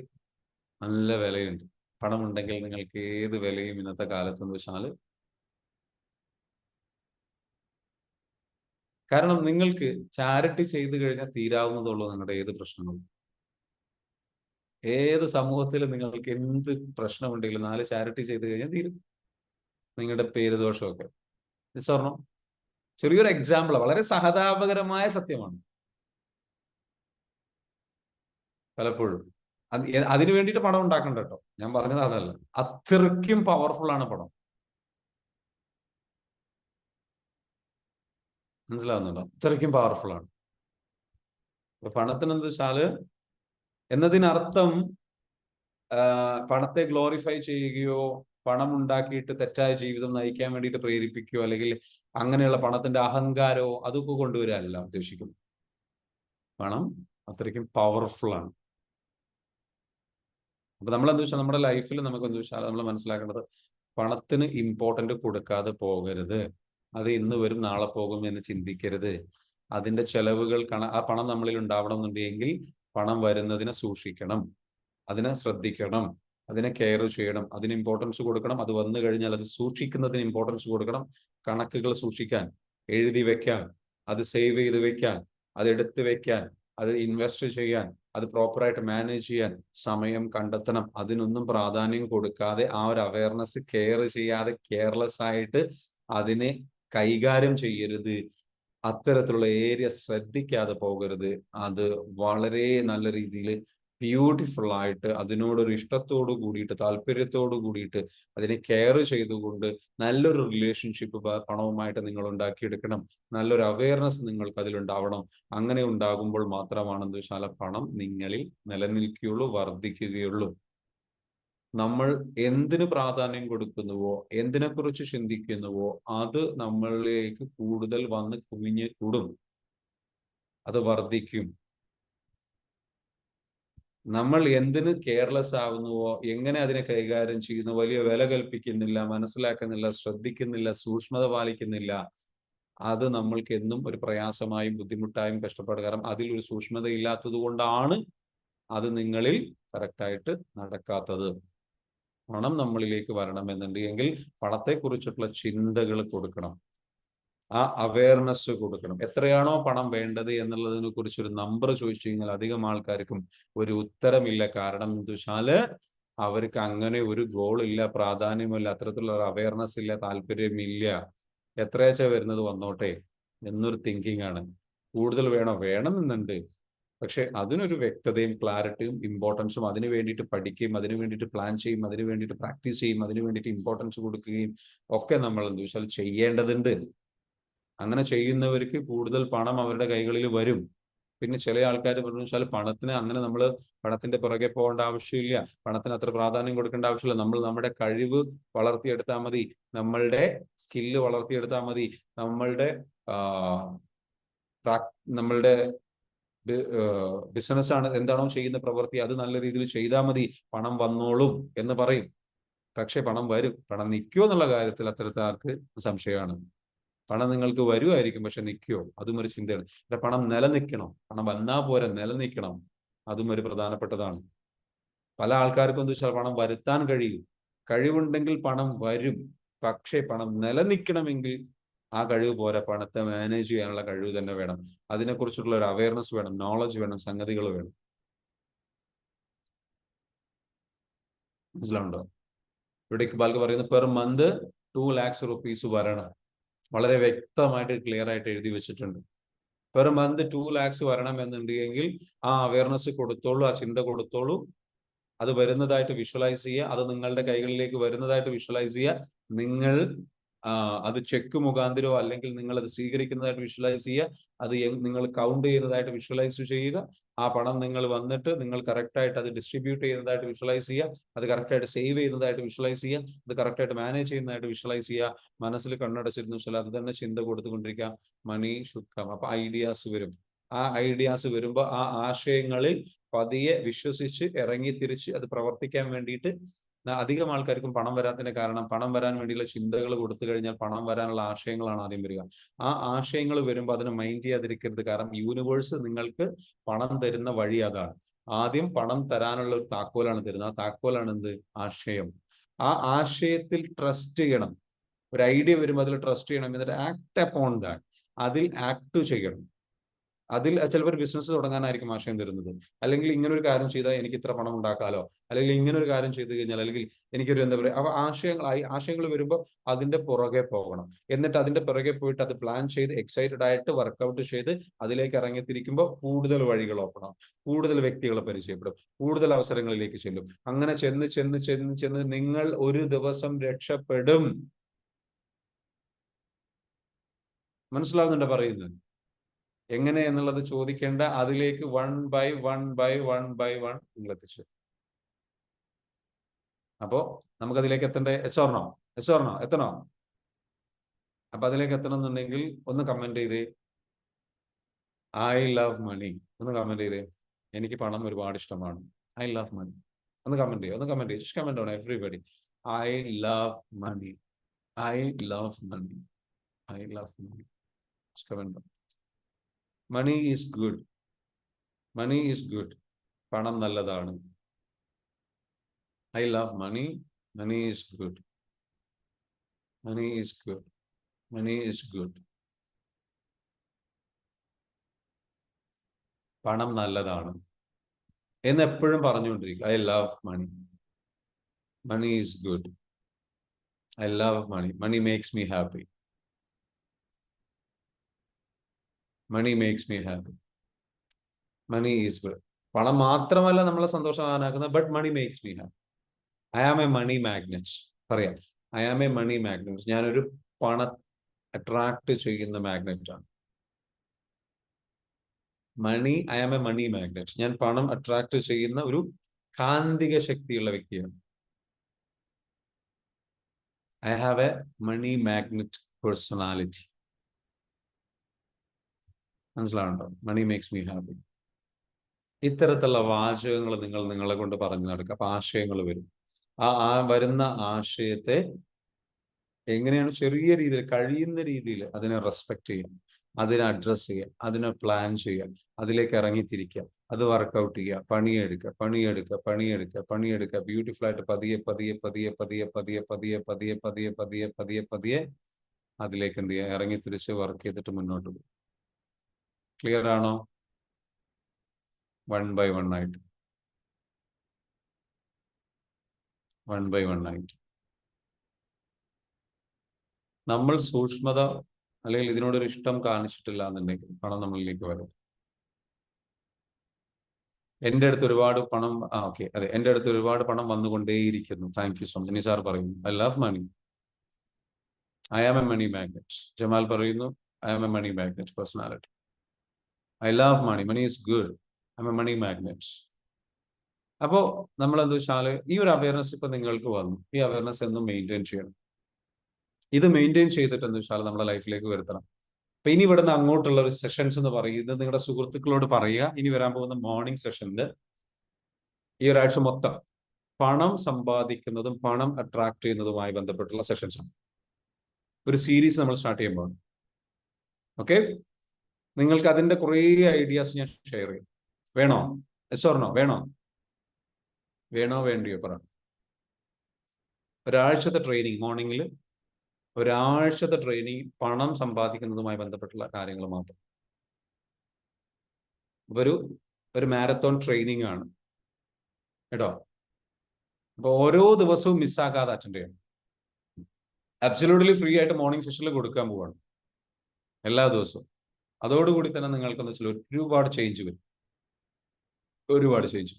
നല്ല വിലയുണ്ട്. പണമുണ്ടെങ്കിൽ നിങ്ങൾക്ക് ഏത് വിലയും ഇന്നത്തെ കാലത്ത് എന്ന് വെച്ചാൽ, കാരണം നിങ്ങൾക്ക് ചാരിറ്റി ചെയ്തു കഴിഞ്ഞാൽ തീരാവുന്നതുള്ളൂ നിങ്ങളുടെ ഏത് പ്രശ്നങ്ങളും. ഏത് സമൂഹത്തിൽ നിങ്ങൾക്ക് എന്ത് പ്രശ്നമുണ്ടെങ്കിലും 4 ചാരിറ്റി ചെയ്ത് കഴിഞ്ഞാൽ തീരും നിങ്ങളുടെ പേര് ദോഷമൊക്കെ. സ്വർണം ചെറിയൊരു എക്സാമ്പിൾ, വളരെ സഹതാപകരമായ സത്യമാണ് പലപ്പോഴും. അതിനു വേണ്ടിയിട്ട് പണം ഉണ്ടാക്കണ്ട കേട്ടോ, ഞാൻ പറഞ്ഞത് അതല്ല. അത്രയ്ക്കും പവർഫുൾ ആണ് പണം. മനസ്സിലാവുന്നുണ്ടോ? അത്രയ്ക്കും പവർഫുൾ ആണ്. അപ്പൊ പണത്തിന് എന്താ വെച്ചാല്, എന്നതിനർത്ഥം പണത്തെ ഗ്ലോറിഫൈ ചെയ്യുകയോ പണം ഉണ്ടാക്കിയിട്ട് തെറ്റായ ജീവിതം നയിക്കാൻ വേണ്ടിയിട്ട് പ്രേരിപ്പിക്കുകയോ അല്ലെങ്കിൽ അങ്ങനെയുള്ള പണത്തിന്റെ അഹങ്കാരമോ അതൊക്കെ കൊണ്ടുവരാനല്ല ഉദ്ദേശിക്കുന്നു. പണം അത്രയ്ക്കും പവർഫുൾ ആണ്. അപ്പൊ നമ്മൾ എന്താ വെച്ചാൽ നമ്മുടെ ലൈഫിൽ നമുക്ക് എന്താ വെച്ചാൽ നമ്മൾ മനസ്സിലാക്കേണ്ടത്, പണത്തിന് ഇമ്പോർട്ടന്റ് കൊടുക്കാതെ പോകരുത്. അത് ഇന്ന് വരും നാളെ പോകും എന്ന് ചിന്തിക്കരുത്. അതിന്റെ ചെലവുകൾ ആ പണം നമ്മളിൽ ഉണ്ടാവണം എന്നുണ്ടെങ്കിൽ പണം വരുന്നതിനെ സൂക്ഷിക്കണം, അതിനെ ശ്രദ്ധിക്കണം, അതിനെ കെയർ ചെയ്യണം, അതിന് ഇമ്പോർട്ടൻസ് കൊടുക്കണം. അത് വന്നു കഴിഞ്ഞാൽ അത് സൂക്ഷിക്കുന്നതിന് ഇമ്പോർട്ടൻസ് കൊടുക്കണം. കണക്കുകൾ സൂക്ഷിക്കാൻ, എഴുതി വെക്കാൻ, അത് സേവ് ചെയ്ത് വെക്കാൻ, അത് എടുത്തു വെക്കാൻ, അത് ഇൻവെസ്റ്റ് ചെയ്യാൻ, അത് പ്രോപ്പറായിട്ട് മാനേജ് ചെയ്യാൻ സമയം കണ്ടെത്തണം. അതിനൊന്നും പ്രാധാന്യം കൊടുക്കാതെ, ആ ഒരു അവയർനെസ് കെയർ ചെയ്യാതെ, കെയർലെസ് ആയിട്ട് അതിനെ കൈകാര്യം ചെയ്യരുത്. അത്തരത്തിലുള്ള ഏരിയ ശ്രദ്ധിക്കാതെ പോകരുത്. അത് വളരെ നല്ല രീതിയിൽ ബ്യൂട്ടിഫുൾ ആയിട്ട് അതിനോടൊരു ഇഷ്ടത്തോടു കൂടിയിട്ട് താല്പര്യത്തോടു കൂടിയിട്ട് അതിനെ കെയർ ചെയ്തുകൊണ്ട് നല്ലൊരു റിലേഷൻഷിപ്പ് പണവുമായിട്ട് നിങ്ങൾ ഉണ്ടാക്കിയെടുക്കണം. നല്ലൊരു അവയർനെസ് നിങ്ങൾക്ക് അതിലുണ്ടാവണം. അങ്ങനെ ഉണ്ടാകുമ്പോൾ മാത്രമാണ് എന്താ വെച്ചാൽ പണം നിങ്ങളിൽ നിലനിൽക്കുകയുള്ളൂ, വർദ്ധിക്കുകയുള്ളൂ. നമ്മൾ എന്തിന് പ്രാധാന്യം കൊടുക്കുന്നുവോ, എന്തിനെക്കുറിച്ച് ചിന്തിക്കുന്നുവോ, അത് നമ്മളിലേക്ക് കൂടുതൽ വന്ന് കുമിഞ്ഞ് കൂടും, അത് വർദ്ധിക്കും. നമ്മൾ എന്തിന് കെയർലെസ് ആവുന്നുവോ, എങ്ങനെ അതിനെ കൈകാര്യം ചെയ്യുന്നു, വലിയ വില കൽപ്പിക്കുന്നില്ല, മനസ്സിലാക്കുന്നില്ല, ശ്രദ്ധിക്കുന്നില്ല, സൂക്ഷ്മത പാലിക്കുന്നില്ല, അത് നമ്മൾക്ക് എന്നും ഒരു പ്രയാസമായും ബുദ്ധിമുട്ടായും കഷ്ടപ്പാട്. കാരണം അതിലൊരു സൂക്ഷ്മത ഇല്ലാത്തത് കൊണ്ടാണ് അത് നിങ്ങളിൽ കറക്റ്റായിട്ട് നടക്കാത്തത്. പണം നമ്മളിലേക്ക് വരണമെന്നുണ്ടെങ്കിൽ പണത്തെക്കുറിച്ചിട്ടുള്ള ചിന്തകൾ കൊടുക്കണം, ആ അവയർനെസ് കൊടുക്കണം. എത്രയാണോ പണം വേണ്ടത് എന്നുള്ളതിനെ കുറിച്ച് ഒരു നമ്പർ ചോദിച്ചു കഴിഞ്ഞാൽ അധികം ആൾക്കാർക്കും ഒരു ഉത്തരമില്ല. കാരണം എന്താ വെച്ചാല് അവർക്ക് അങ്ങനെ ഒരു ഗോൾ ഇല്ല, പ്രാധാന്യമില്ല, അത്തരത്തിലുള്ള അവയർനെസ് ഇല്ല, താല്പര്യമില്ല. എത്രയാച്ച വരുന്നത് വന്നോട്ടെ എന്നൊരു തിങ്കിങ് ആണ്. കൂടുതൽ വേണോ? വേണമെന്നുണ്ട്, പക്ഷെ അതിനൊരു വ്യക്തതയും ക്ലാരിറ്റിയും ഇമ്പോർട്ടൻസും, അതിനു വേണ്ടിയിട്ട് പഠിക്കുകയും അതിനു വേണ്ടിയിട്ട് പ്ലാൻ ചെയ്യും, അതിനു വേണ്ടിയിട്ട് പ്രാക്ടീസ് ചെയ്യും, അതിനു വേണ്ടിയിട്ട് ഇമ്പോർട്ടൻസ് കൊടുക്കുകയും ഒക്കെ നമ്മൾ എന്താ വെച്ചാൽ ചെയ്യേണ്ടതുണ്ട്. അങ്ങനെ ചെയ്യുന്നവർക്ക് കൂടുതൽ പണം അവരുടെ കൈകളിൽ വരും. പിന്നെ ചില ആൾക്കാർ പറഞ്ഞു വെച്ചാൽ പണത്തിന് അങ്ങനെ നമ്മൾ പണത്തിന്റെ പുറകെ പോകേണ്ട ആവശ്യമില്ല, പണത്തിന് അത്ര പ്രാധാന്യം കൊടുക്കേണ്ട ആവശ്യമില്ല, നമ്മൾ നമ്മുടെ കഴിവ് വളർത്തിയെടുത്താൽ മതി, നമ്മളുടെ സ്കില്ല് വളർത്തിയെടുത്താൽ മതി, നമ്മളുടെ നമ്മളുടെ ബിസിനസ് ആണ്, എന്താണോ ചെയ്യുന്ന പ്രവൃത്തി അത് നല്ല രീതിയിൽ ചെയ്താൽ മതി, പണം വന്നോളും എന്ന് പറയും. പക്ഷെ പണം വരും, പണം നിൽക്കുമോ എന്നുള്ള കാര്യത്തിൽ അത്തരത്തിൽ ആൾക്ക് സംശയമാണ്. പണം നിങ്ങൾക്ക് വരുമായിരിക്കും, പക്ഷെ നിൽക്കുമോ അതും ഒരു ചിന്തയാണ്. അല്ല, പണം നിലനിൽക്കണം, പണം വന്നാൽ പോരെ, നിലനിൽക്കണം, അതും ഒരു പ്രധാനപ്പെട്ടതാണ്. പല ആൾക്കാർക്കും എന്താ വെച്ചാൽ പണം വരുത്താൻ കഴിയും, കഴിവുണ്ടെങ്കിൽ പണം വരും, പക്ഷേ പണം നിലനിൽക്കണമെങ്കിൽ ആ കഴിവ് പോരാ, പണത്തെ മാനേജ് ചെയ്യാനുള്ള കഴിവ് തന്നെ വേണം, അതിനെക്കുറിച്ചുള്ള ഒരു അവയർനെസ് വേണം, നോളജ് വേണം, സംഗതികൾ വേണം. മനസ്സിലാവുണ്ടോ? ഇവിടെ ഇക്ബാൽക്ക് പറയുന്നത് പെർ മന്ത് 2 lakhs rupees വരണം, വളരെ വ്യക്തമായിട്ട് ക്ലിയർ ആയിട്ട് എഴുതി വെച്ചിട്ടുണ്ട്. പെർ മന്ത് 2 lakhs വരണം എന്നുണ്ടെങ്കിൽ ആ അവയർനെസ് കൊടുത്തോളൂ, ആ ചിന്ത കൊടുത്തോളൂ, അത് വരുന്നതായിട്ട് വിഷ്വലൈസ് ചെയ്യുക, അത് നിങ്ങളുടെ കൈകളിലേക്ക് വരുന്നതായിട്ട് വിഷ്വലൈസ് ചെയ്യുക, നിങ്ങൾ അത് ചെക്ക് മുഖാന്തരോ അല്ലെങ്കിൽ നിങ്ങൾ അത് സ്വീകരിക്കുന്നതായിട്ട് വിഷ്വലൈസ് ചെയ്യുക, അത് നിങ്ങൾ കൗണ്ട് ചെയ്യുന്നതായിട്ട് വിഷ്വലൈസ് ചെയ്യുക, ആ പണം നിങ്ങൾ വന്നിട്ട് നിങ്ങൾ കറക്റ്റായിട്ട് അത് ഡിസ്ട്രിബ്യൂട്ട് ചെയ്യുന്നതായിട്ട് വിഷ്വലൈസ് ചെയ്യുക, അത് കറക്റ്റായിട്ട് സേവ് ചെയ്യുന്നതായിട്ട് വിഷ്വലൈസ് ചെയ്യുക, അത് കറക്റ്റായിട്ട് മാനേജ് ചെയ്യുന്നതായിട്ട് വിഷ്വലൈസ് ചെയ്യുക, മനസ്സിൽ കണ്ണടച്ചിരുന്നു വെച്ചാൽ അത് തന്നെ ചിന്ത കൊടുത്തുകൊണ്ടിരിക്കുക, മണി ഷുഡ് കം. അപ്പൊ ഐഡിയാസ് വരും, ആ ഐഡിയാസ് വരുമ്പോൾ ആ ആശയങ്ങളിൽ പതിയെ വിശ്വസിച്ച് ഇറങ്ങി തിരിച്ച് അത് പ്രവർത്തിക്കാൻ വേണ്ടിയിട്ട്. അധികം ആൾക്കാർക്കും പണം വരാത്തതിന്റെ കാരണം പണം വരാൻ വേണ്ടിയുള്ള ചിന്തകൾ കൊടുത്തു കഴിഞ്ഞാൽ പണം വരാനുള്ള ആശയങ്ങളാണ് ആദ്യം വരിക. ആ ആശയങ്ങൾ വരുമ്പോൾ അതിനെ മൈൻഡ് ചെയ്യാതിരിക്കരുത്, കാരണം യൂണിവേഴ്സ് നിങ്ങൾക്ക് പണം തരുന്ന വഴി അതാണ്. ആദ്യം പണം തരാനുള്ള ഒരു താക്കോലാണ് തരുന്നത്, ആ താക്കോലാണ് എന്ത്? ആശയം. ആ ആശയത്തിൽ ട്രസ്റ്റ് ചെയ്യണം. ഒരു ഐഡിയ വരുമ്പോൾ അതിൽ ട്രസ്റ്റ് ചെയ്യണം, എന്നിട്ട് ആക്ട് അപ്പോൺ ദാറ്റ്, അതിൽ ആക്ട് ചെയ്യണം. അതിൽ ചിലപ്പോൾ ഒരു ബിസിനസ് തുടങ്ങാനായിരിക്കും ആശയം തരുന്നത്, അല്ലെങ്കിൽ ഇങ്ങനെ ഒരു കാര്യം ചെയ്താൽ എനിക്ക് ഇത്ര പണം ഉണ്ടാക്കാലോ, അല്ലെങ്കിൽ ഇങ്ങനെ ഒരു കാര്യം ചെയ്തു കഴിഞ്ഞാൽ, അല്ലെങ്കിൽ എനിക്കൊരു എന്താ പറയുക, അപ്പൊ ആശയങ്ങൾ വരുമ്പോൾ അതിന്റെ പുറകെ പോകണം, എന്നിട്ട് അതിന്റെ പുറകെ പോയിട്ട് അത് പ്ലാൻ ചെയ്ത് എക്സൈറ്റഡ് ആയിട്ട് വർക്ക്ഔട്ട് ചെയ്ത് അതിലേക്ക് ഇറങ്ങിത്തിരിക്കുമ്പോൾ കൂടുതൽ വഴികൾ ഓപ്പൺ ആവും, കൂടുതൽ വ്യക്തികളെ പരിചയപ്പെടും, കൂടുതൽ അവസരങ്ങളിലേക്ക് ചെല്ലും, അങ്ങനെ ചെന്ന് ചെന്ന് ചെന്ന് ചെന്ന് നിങ്ങൾ ഒരു ദിവസം രക്ഷപ്പെടും. മനസ്സിലാവുന്നുണ്ടോ പറയുന്നത്? എങ്ങനെ എന്നുള്ളത് ചോദിക്കേണ്ട, അതിലേക്ക് 1 by 1 നിങ്ങൾ എത്തിച്ചു. അപ്പോ നമുക്ക് അതിലേക്ക് എത്തണ്ടേ? Yes or no? Yes or no? എത്തണോ? അപ്പൊ അതിലേക്ക് എത്തണം എന്നുണ്ടെങ്കിൽ ഒന്ന് കമന്റ് ചെയ്തേ, ഐ ലവ് മണി. ഒന്ന് കമന്റ് ചെയ്തേ, എനിക്ക് പണം ഒരുപാട് ഇഷ്ടമാണ്. I love money. ഒന്ന് കമന്റ് ചെയ്യേ, ഒന്ന് കമന്റ് ചെയ്യേ, comment on everybody. I love money, I love money, I love money. Comment. Money is good, money is good. പണം നല്ലതാണ്. I love money. Money is good. Money is good. Money is good. പണം നല്ലതാണ് എന്ന് എപ്പോഴും പറഞ്ഞുകൊണ്ടിരിക്കുക. I love money. Money is good. I love money. Money makes me happy. Money makes me happy. Money is good. പണം മാത്രമല്ല നമ്മളെ സന്തോഷവാനാക്കുന്നത്, but money makes me happy. I am a money magnet. പറയാം, I am a money magnet. ഞാനൊരു പണം attract ചെയ്യുന്ന magnet ആണ്. Money, I am a money magnet. ഞാൻ പണം അട്രാക്ട് ചെയ്യുന്ന ഒരു കാന്തിക ശക്തിയുള്ള വ്യക്തിയാണ്. I have a money magnet personality. മനസ്സിലാവുണ്ടോ? Money makes me happy. ഇത്തരത്തിലുള്ള വാചകങ്ങൾ നിങ്ങൾ നിങ്ങളെ കൊണ്ട് പറഞ്ഞു നടക്കുക. അപ്പൊ ആശയങ്ങൾ വരും. ആ വരുന്ന ആശയത്തെ എങ്ങനെയാണ് ചെറിയ രീതിയിൽ, കഴിയുന്ന രീതിയിൽ അതിനെ റെസ്പെക്ട് ചെയ്യാം, അതിനെ അഡ്രസ് ചെയ്യുക, അതിനെ പ്ലാൻ ചെയ്യുക, അതിലേക്ക് ഇറങ്ങിത്തിരിക്കുക, അത് വർക്കൗട്ട് ചെയ്യുക, പണിയെടുക്കുക, പണിയെടുക്കുക, പണിയെടുക്കുക, പണിയെടുക്കുക, ബ്യൂട്ടിഫുൾ ആയിട്ട് പതിയെ പതിയെ പതിയെ പതിയെ പതിയെ പതിയെ പതിയെ പതിയെ പതിയെ പതിയെ പതിയെ അതിലേക്ക് എന്ത് ചെയ്യുക? ഇറങ്ങി തിരിച്ച് വർക്ക് ചെയ്തിട്ട് മുന്നോട്ട് പോകും. ക്ലിയർ ആണോ? 1 by 1 ആയിട്ട്, 1 by 1 ആയിട്ട് നമ്മൾ സൂക്ഷ്മത അല്ലെങ്കിൽ ഇതിനോടൊരു ഇഷ്ടം കാണിച്ചിട്ടില്ല എന്നുണ്ടെങ്കിൽ പണം നമ്മളിലേക്ക് വരും. എന്റെ അടുത്ത് ഒരുപാട് പണം, ഓക്കെ, അതെ, എന്റെ അടുത്ത് ഒരുപാട് പണം വന്നുകൊണ്ടേയിരിക്കുന്നു. Thank you so much. Nisar പറയുന്നു, I love money, I am a money magnet. Jamal പറയുന്നു, I am a money magnet personality. I love money, money is good, I am a money magnet. അപ്പോൾ നമ്മൾ എന്താ വെച്ചാൽ ഈ ഒരു അവയർനെസ് ഇപ്പൊ നിങ്ങൾക്ക് വന്നു, ഈ അവയർനെസ് എന്നും മെയിൻറ്റെയിൻ ചെയ്യണം. ഇത് മെയിൻറ്റെയിൻ ചെയ്തിട്ട് എന്താ വെച്ചാൽ നമ്മുടെ ലൈഫിലേക്ക് വരുത്തണം. അപ്പൊ ഇനി ഇവിടുന്ന് അങ്ങോട്ടുള്ള ഒരു സെഷൻസ് എന്ന് പറയും, ഇത് നിങ്ങളുടെ സുഹൃത്തുക്കളോട് പറയുക. ഇനി വരാൻ പോകുന്ന മോർണിംഗ് സെഷനിൽ ഈ ഒരാഴ്ച മൊത്തം പണം സമ്പാദിക്കുന്നതും പണം അട്രാക്ട് ചെയ്യുന്നതുമായി ബന്ധപ്പെട്ടുള്ള സെഷൻസ് ആണ്. ഒരു സീരീസ് നമ്മൾ സ്റ്റാർട്ട് ചെയ്യുമ്പോൾ, ഓക്കെ, നിങ്ങൾക്ക് അതിന്റെ കുറേ ഐഡിയാസ് ഞാൻ ഷെയർ ചെയ്യും. വേണോ? Yes or no? വേണോ? വേണോ വേണ്ടിയോ പറ. ഒരാഴ്ചത്തെ ട്രെയിനിങ്, മോർണിംഗിൽ ഒരാഴ്ചത്തെ ട്രെയിനിങ് പണം സമ്പാദിക്കുന്നതുമായി ബന്ധപ്പെട്ടുള്ള കാര്യങ്ങൾ മാത്രം. അപ്പൊ ഒരു മാരത്തോൺ ട്രെയിനിങ് ആണ് കേട്ടോ. അപ്പൊ ഓരോ ദിവസവും മിസ്സാക്കാതെ അറ്റൻഡ് ചെയ്യണം. അബ്സല്യൂട്ട്ലി ഫ്രീ ആയിട്ട് മോർണിംഗ് സെഷനിൽ കൊടുക്കാൻ പോവാണ് എല്ലാ ദിവസവും. അതോടുകൂടി തന്നെ നിങ്ങൾക്കെന്ന് വെച്ചാൽ ഒരുപാട് ചേഞ്ച് വരും, ഒരുപാട് change.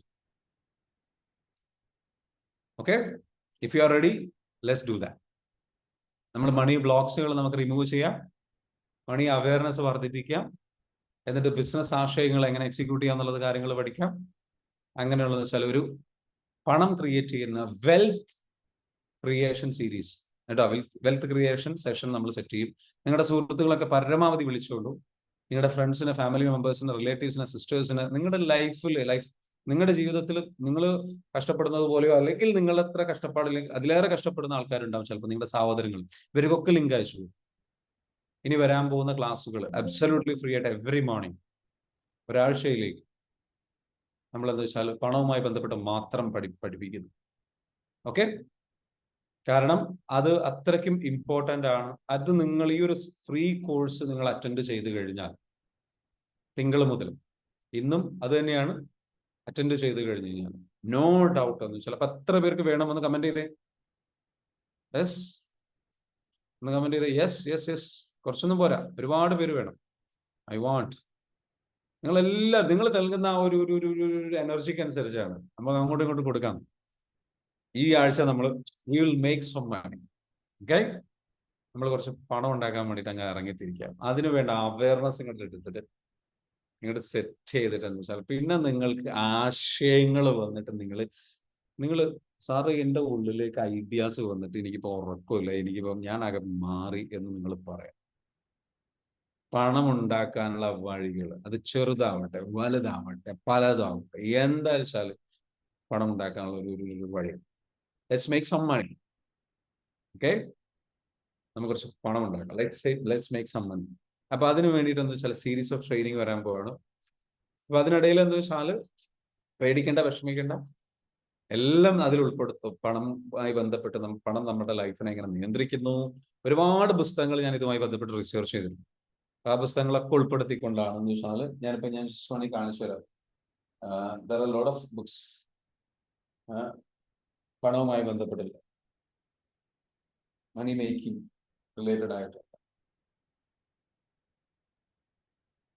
Okay, if you are ready, let's do that. നമ്മൾ മണി ബ്ലോക്സുകൾ നമുക്ക് റിമൂവ് ചെയ്യാം, മണി അവയർനെസ് വർദ്ധിപ്പിക്കാം, എന്നിട്ട് ബിസിനസ് ആശയങ്ങൾ എങ്ങനെ എക്സിക്യൂട്ട് ചെയ്യാം എന്നുള്ളത് കാര്യങ്ങൾ പഠിക്കാം. അങ്ങനെയുള്ളതെന്ന് വെച്ചാൽ ഒരു പണം ക്രിയേറ്റ് ചെയ്യുന്ന വെൽത്ത് ക്രിയേഷൻ സീരീസ് കേട്ടോ. വെൽത്ത് ക്രിയേഷൻ സെഷൻ നമ്മൾ സെറ്റ് ചെയ്യും. നിങ്ങളുടെ സുഹൃത്തുക്കളൊക്കെ പരമാവധി വിളിച്ചോളൂ. നിങ്ങളുടെ ഫ്രണ്ട്സിനെ, ഫാമിലി മെമ്പേഴ്സിനെ, റിലേറ്റീവ്സിനെ, സിസ്റ്റേഴ്സിനെ. നിങ്ങളുടെ നിങ്ങളുടെ ജീവിതത്തിൽ നിങ്ങൾ കഷ്ടപ്പെടുന്നത് പോലെയോ അല്ലെങ്കിൽ നിങ്ങൾ എത്ര കഷ്ടപ്പാടില്ലെങ്കിൽ അതിലേറെ കഷ്ടപ്പെടുന്ന ആൾക്കാരുണ്ടാവും ചിലപ്പോൾ, നിങ്ങളുടെ സഹോദരങ്ങൾ. ഇവർക്കൊക്കെ ലിങ്ക് അയച്ചു. ഇനി വരാൻ പോകുന്ന ക്ലാസ്സുകൾ അബ്സല്യൂട്ട്ലി ഫ്രീ ആയിട്ട് എവറി മോർണിംഗ് ഒരാഴ്ചയിലേക്ക് നമ്മൾ എന്താ വെച്ചാൽ പണവുമായി ബന്ധപ്പെട്ട് മാത്രം പഠിപ്പിക്കുന്നു. ഓക്കെ, കാരണം അത് അത്രയ്ക്കും ഇമ്പോർട്ടൻ്റ് ആണ്. അത് നിങ്ങൾ ഈ ഒരു ഫ്രീ കോഴ്സ് നിങ്ങൾ അറ്റൻഡ് ചെയ്ത് കഴിഞ്ഞാൽ, തിങ്കൾ മുതൽ ഇന്നും അത് തന്നെയാണ്, അറ്റൻഡ് ചെയ്ത് കഴിഞ്ഞ് കഴിഞ്ഞാൽ നോ ഡൗട്ട് എന്ന് വെച്ചാൽ. അപ്പൊ എത്ര പേർക്ക് വേണമെന്ന് കമന്റ് ചെയ്തേ. യെസ് ഒന്ന് കമന്റ് ചെയ്തേ. Yes yes yes. കുറച്ചൊന്നും പോരാ, ഒരുപാട് പേര് വേണം. I want. നിങ്ങൾ നൽകുന്ന ആ ഒരു എനർജിക്ക് അനുസരിച്ചാണ് നമ്മൾ അങ്ങോട്ടും ഇങ്ങോട്ടും കൊടുക്കാം. ഈ ആഴ്ച നമ്മൾ we will make some money. Okay, നമ്മൾ കുറച്ച് പണം ഉണ്ടാക്കാൻ വേണ്ടിയിട്ട് അങ്ങ് ഇറങ്ങിത്തിരിക്കാം. അതിനു വേണ്ട അവയർനെസ് ഇങ്ങോട്ട് എടുത്തിട്ട് ഇങ്ങോട്ട് സെറ്റ് ചെയ്തിട്ടെന്ന് വെച്ചാൽ പിന്നെ നിങ്ങൾക്ക് ആശയങ്ങൾ വന്നിട്ട് നിങ്ങൾ സാറ് എൻ്റെ ഉള്ളിലേക്ക് ഐഡിയാസ് വന്നിട്ട് എനിക്കിപ്പോൾ ഉറക്കമില്ല, എനിക്കിപ്പം ഞാനാകെ മാറി എന്ന് നിങ്ങൾ പറയാം. പണം ഉണ്ടാക്കാനുള്ള വഴികൾ, അത് ചെറുതാവട്ടെ വലുതാവട്ടെ പലതാവട്ടെ, എന്താ വെച്ചാൽ പണം ഉണ്ടാക്കാനുള്ള ഒരു വഴി. Let's make some money. Okay, നമുക്ക് കുറച്ച് പണം ഉണ്ടാക്കാം. Let's make some money. അപ്പൊ അതിന് വേണ്ടിയിട്ട് എന്താ വെച്ചാൽ സീരീസ് ഓഫ് ട്രെയിനിങ് വരാൻ പോവാണ്. അപ്പൊ അതിനിടയിൽ എന്താ വെച്ചാൽ പേടിക്കേണ്ട, വിഷമിക്കേണ്ട, എല്ലാം അതിൽ ഉൾപ്പെടുത്തും. പണവുമായി ബന്ധപ്പെട്ട് പണം നമ്മുടെ ലൈഫിനെ എങ്ങനെ നിയന്ത്രിക്കുന്നു. ഒരുപാട് പുസ്തകങ്ങൾ ഞാൻ ഇതുമായി ബന്ധപ്പെട്ട് റിസർച്ച് ചെയ്തിട്ടുണ്ട്. ആ പുസ്തകങ്ങളൊക്കെ ഉൾപ്പെടുത്തിക്കൊണ്ടാണെന്ന് വെച്ചാൽ ഞാൻ വേണമെങ്കിൽ കാണിച്ചു തരാം. There are lot of books പണവുമായി ബന്ധപ്പെട്ടില്ല, മണി മേക്കിംഗ് റിലേറ്റഡ് ആയിട്ട്,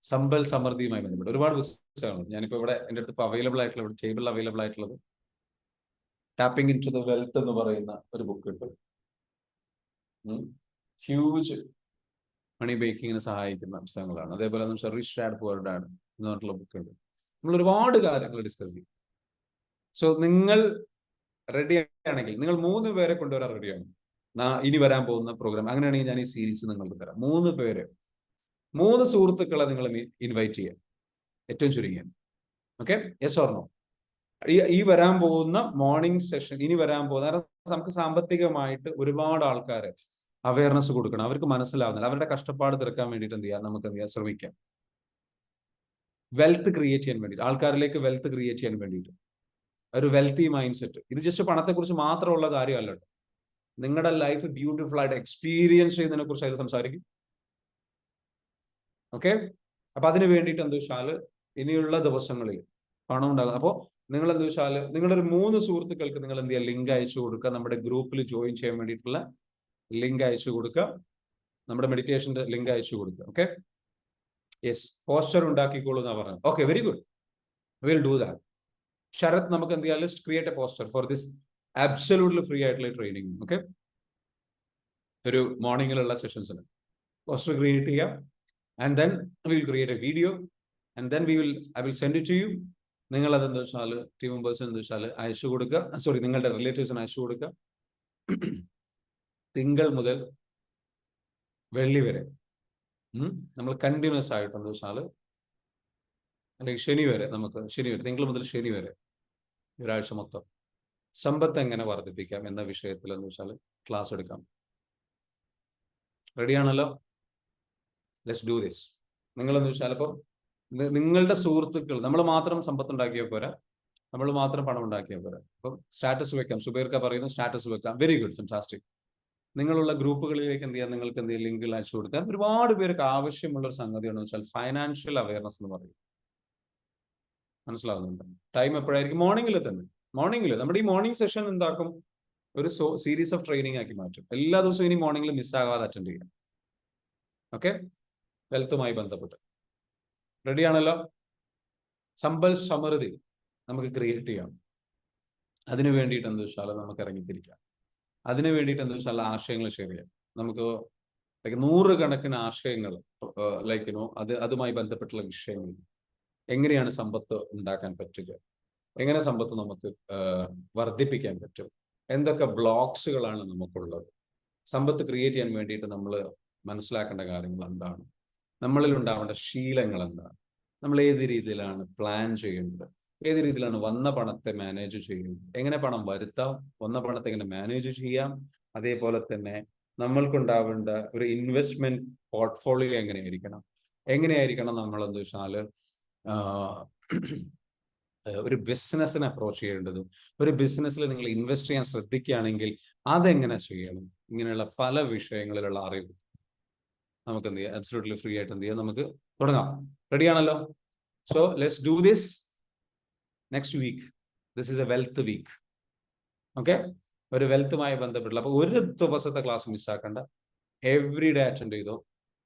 സമ്പൽ സമൃദ്ധിയുമായി ബന്ധപ്പെട്ട് ഒരുപാട് പുസ്തകങ്ങൾ ഞാനിപ്പോ ഇവിടെ എൻ്റെ അടുത്ത് ഇപ്പോൾ അവൈലബിൾ ആയിട്ടുള്ള, ഇവിടെ ടേബിളിൽ അവൈലബിൾ ആയിട്ടുള്ളത് tapping into the wealth എന്ന് പറയുന്ന ഒരു ബുക്ക് കിട്ടും. ഹ്യൂജ് മണി മേക്കിങ്ങിന് സഹായിക്കുന്ന പുസ്തകങ്ങളാണ്. അതേപോലെ റിച്ച് ഡാഡ് പുവർ ഡാഡ് എന്ന് പറഞ്ഞിട്ടുള്ള ബുക്ക് ഉണ്ട്. നമ്മൾ ഒരുപാട് കാര്യങ്ങൾ ഡിസ്കസ് ചെയ്യും. സോ നിങ്ങൾ റെഡി ആണെങ്കിൽ നിങ്ങൾ 3 പേരെ കൊണ്ടുവരാൻ റെഡിയാണ് ഇനി വരാൻ പോകുന്ന പ്രോഗ്രാം. അങ്ങനെയാണെങ്കിൽ ഞാൻ ഈ സീരീസ് നിങ്ങൾക്ക് തരാം. 3 പേര്, 3 സുഹൃത്തുക്കളെ നിങ്ങൾ ഇൻവൈറ്റ് ചെയ്യാം, ഏറ്റവും ചുരുങ്ങിയ. Okay, yes or no? ഈ വരാൻ പോകുന്ന മോർണിംഗ് സെഷൻ, ഇനി വരാൻ പോകുന്ന, നമുക്ക് സാമ്പത്തികമായിട്ട് ഒരുപാട് ആൾക്കാരെ അവയർനെസ് കൊടുക്കണം. അവർക്ക് മനസ്സിലാവുന്നില്ല, അവരുടെ കഷ്ടപ്പാട് തീർക്കാൻ വേണ്ടിയിട്ട് എന്ത് ചെയ്യാം, നമുക്ക് എന്ത് ചെയ്യാം, ശ്രമിക്കാം. വെൽത്ത് ക്രിയേറ്റ് ചെയ്യാൻ വേണ്ടിയിട്ട്, ആൾക്കാരിലേക്ക് വെൽത്ത് ക്രിയേറ്റ് ചെയ്യാൻ വേണ്ടിയിട്ട് ഒരു വെൽത്തി മൈൻഡ് സെറ്റ്. ഇത് ജസ്റ്റ് പണത്തെക്കുറിച്ച് മാത്രമുള്ള കാര്യമല്ല. നിങ്ങളുടെ ലൈഫ് ബ്യൂട്ടിഫുൾ ആയിട്ട് എക്സ്പീരിയൻസ് ചെയ്യുന്നതിനെ കുറിച്ച് അതിൽ സംസാരിക്കും. ഓക്കെ, അപ്പൊ അതിന് വേണ്ടിയിട്ട് എന്താ വെച്ചാൽ ഇനിയുള്ള ദിവസങ്ങളിൽ പണം ഉണ്ടാകും. അപ്പോൾ നിങ്ങൾ എന്താ വെച്ചാൽ നിങ്ങളുടെ ഒരു 3 സുഹൃത്തുക്കൾക്ക് നിങ്ങൾ എന്ത് ചെയ്യുക, ലിങ്ക് അയച്ചു കൊടുക്കുക. നമ്മുടെ ഗ്രൂപ്പിൽ ജോയിൻ ചെയ്യാൻ വേണ്ടിയിട്ടുള്ള ലിങ്ക് അയച്ചു കൊടുക്കുക, നമ്മുടെ മെഡിറ്റേഷന്റെ ലിങ്ക് അയച്ചു കൊടുക്കുക. ഓക്കെ, യെസ്, പോസ്റ്റർ ഉണ്ടാക്കിക്കോളൂ എന്നാ പറഞ്ഞത്. Okay, very good, will do that. Sharath, നമുക്ക് എന്ത് ചെയ്യാം, let's create a poster for this absolutely free ആയിട്ടുള്ള ട്രെയിനിങ്. ഓക്കെ, ഒരു മോർണിംഗിലുള്ള സെഷൻസിന് പോസ്റ്റർ ക്രിയേറ്റ് ചെയ്യാം. And then will create a video. and then I will send it to you. നിങ്ങൾ അതെന്താ വെച്ചാൽ ടീം മെമ്പേഴ്സിന് എന്താ വെച്ചാൽ അയച്ചു കൊടുക്കുക, സോറി നിങ്ങളുടെ റിലേറ്റീവ്സിന് അയച്ചു കൊടുക്കുക. തിങ്കൾ മുതൽ വെള്ളി വരെ നമ്മൾ കണ്ടിന്യൂസ് ആയിട്ട് എന്താ വെച്ചാൽ, അല്ലെങ്കിൽ ശനി വരെ, തിങ്കൾ മുതൽ ശനി വരെ ഒരാഴ്ച മൊത്തം സമ്പത്ത് എങ്ങനെ വർദ്ധിപ്പിക്കാം എന്ന വിഷയത്തിൽ എന്ന് വെച്ചാൽ ക്ലാസ് എടുക്കാം. റെഡിയാണല്ലോ? Let's do this. നിങ്ങളെന്ന് വെച്ചാൽ ഇപ്പം നിങ്ങളുടെ സുഹൃത്തുക്കൾ, നമ്മൾ മാത്രം സമ്പത്ത് ഉണ്ടാക്കിയാൽ പോരാ, നമ്മൾ മാത്രം പണം ഉണ്ടാക്കിയാൽ പോരാ. അപ്പം സ്റ്റാറ്റസ് വെക്കാം. സുബൈർക്ക പറയുന്നു സ്റ്റാറ്റസ് വെക്കാം. Very good, fantastic. നിങ്ങളുള്ള ഗ്രൂപ്പുകളിലേക്ക് എന്ത് ചെയ്യാം, നിങ്ങൾക്ക് എന്തെങ്കിലും ലിങ്കിൽ അയച്ചു കൊടുക്കാം. ഒരുപാട് പേർക്ക് ആവശ്യമുള്ള ഒരു സംഗതിയാണെന്ന് വെച്ചാൽ ഫൈനാൻഷ്യൽ അവയർനെസ് എന്ന് പറയും. മനസ്സിലാവുന്നുണ്ട്? ടൈം എപ്പോഴായിരിക്കും? മോർണിംഗിൽ തന്നെ. മോർണിംഗിൽ നമ്മുടെ ഈ മോർണിംഗ് സെഷൻ എന്താക്കും, ഒരു സീരീസ് ഓഫ് ട്രെയിനിങ് ആക്കി മാറ്റും. എല്ലാ ദിവസവും ഇനി മോർണിംഗിൽ മിസ്സാകാതെ അറ്റൻഡ് ചെയ്യാം. ഓക്കെ, വെൽത്തുമായി ബന്ധപ്പെട്ട് റെഡിയാണല്ലോ? സമ്പൽ സമൃദ്ധി നമുക്ക് ക്രിയേറ്റ് ചെയ്യാം. അതിനു വേണ്ടിയിട്ട് എന്താ വെച്ചാൽ നമുക്ക് ഇറങ്ങിത്തിരിക്കാം. അതിനു വേണ്ടിയിട്ട് എന്താ വെച്ചാൽ ആശയങ്ങൾ ഷെയർ ചെയ്യാം. നമുക്ക് നൂറുകണക്കിന് ആശയങ്ങൾ അതുമായി ബന്ധപ്പെട്ടുള്ള വിഷയങ്ങൾ. എങ്ങനെയാണ് സമ്പത്ത് ഉണ്ടാക്കാൻ പറ്റുക, എങ്ങനെ സമ്പത്ത് നമുക്ക് വർദ്ധിപ്പിക്കാൻ പറ്റും, എന്തൊക്കെ ബ്ലോക്സുകളാണ് നമുക്കുള്ളത്, സമ്പത്ത് ക്രിയേറ്റ് ചെയ്യാൻ വേണ്ടിയിട്ട് നമ്മൾ മനസ്സിലാക്കേണ്ട കാര്യങ്ങൾ എന്താണ്, നമ്മളിൽ ഉണ്ടാവേണ്ട ശീലങ്ങൾ എന്താണ്, നമ്മൾ ഏത് രീതിയിലാണ് പ്ലാൻ ചെയ്യേണ്ടത്, ഏത് രീതിയിലാണ് വന്ന പണത്തെ മാനേജ് ചെയ്യുന്നത്, എങ്ങനെ പണം വരുത്താം, വന്ന പണത്തെ എങ്ങനെ മാനേജ് ചെയ്യാം, അതേപോലെ തന്നെ നമ്മൾക്കുണ്ടാവേണ്ട ഒരു ഇൻവെസ്റ്റ്മെന്റ് പോർട്ട്ഫോളിയോ എങ്ങനെയായിരിക്കണം നമ്മൾ എന്താ വെച്ചാൽ ഒരു ബിസിനസ്സിനെ അപ്രോച്ച് ചെയ്യേണ്ടതും, ഒരു ബിസിനസ്സിൽ നിങ്ങൾ ഇൻവെസ്റ്റ് ചെയ്യാൻ ശ്രദ്ധിക്കുകയാണെങ്കിൽ അതെങ്ങനെ ചെയ്യണം, ഇങ്ങനെയുള്ള പല വിഷയങ്ങളിലുള്ള അറിവ് നമുക്ക് എന്ത് ചെയ്യാം, അബ്സല്യൂട്ട്ലി ഫ്രീ ആയിട്ട് എന്ത് ചെയ്യാം, നമുക്ക് തുടങ്ങാം. റെഡിയാണല്ലോ? So let's do this next week. This is a wealth week. Okay, ഒരു വെൽത്തുമായി ബന്ധപ്പെട്ടുള്ള, അപ്പൊ ഒരു ദിവസത്തെ ക്ലാസ് മിസ്സാക്കണ്ട, എവറി ഡേ അറ്റൻഡ് ചെയ്തോ.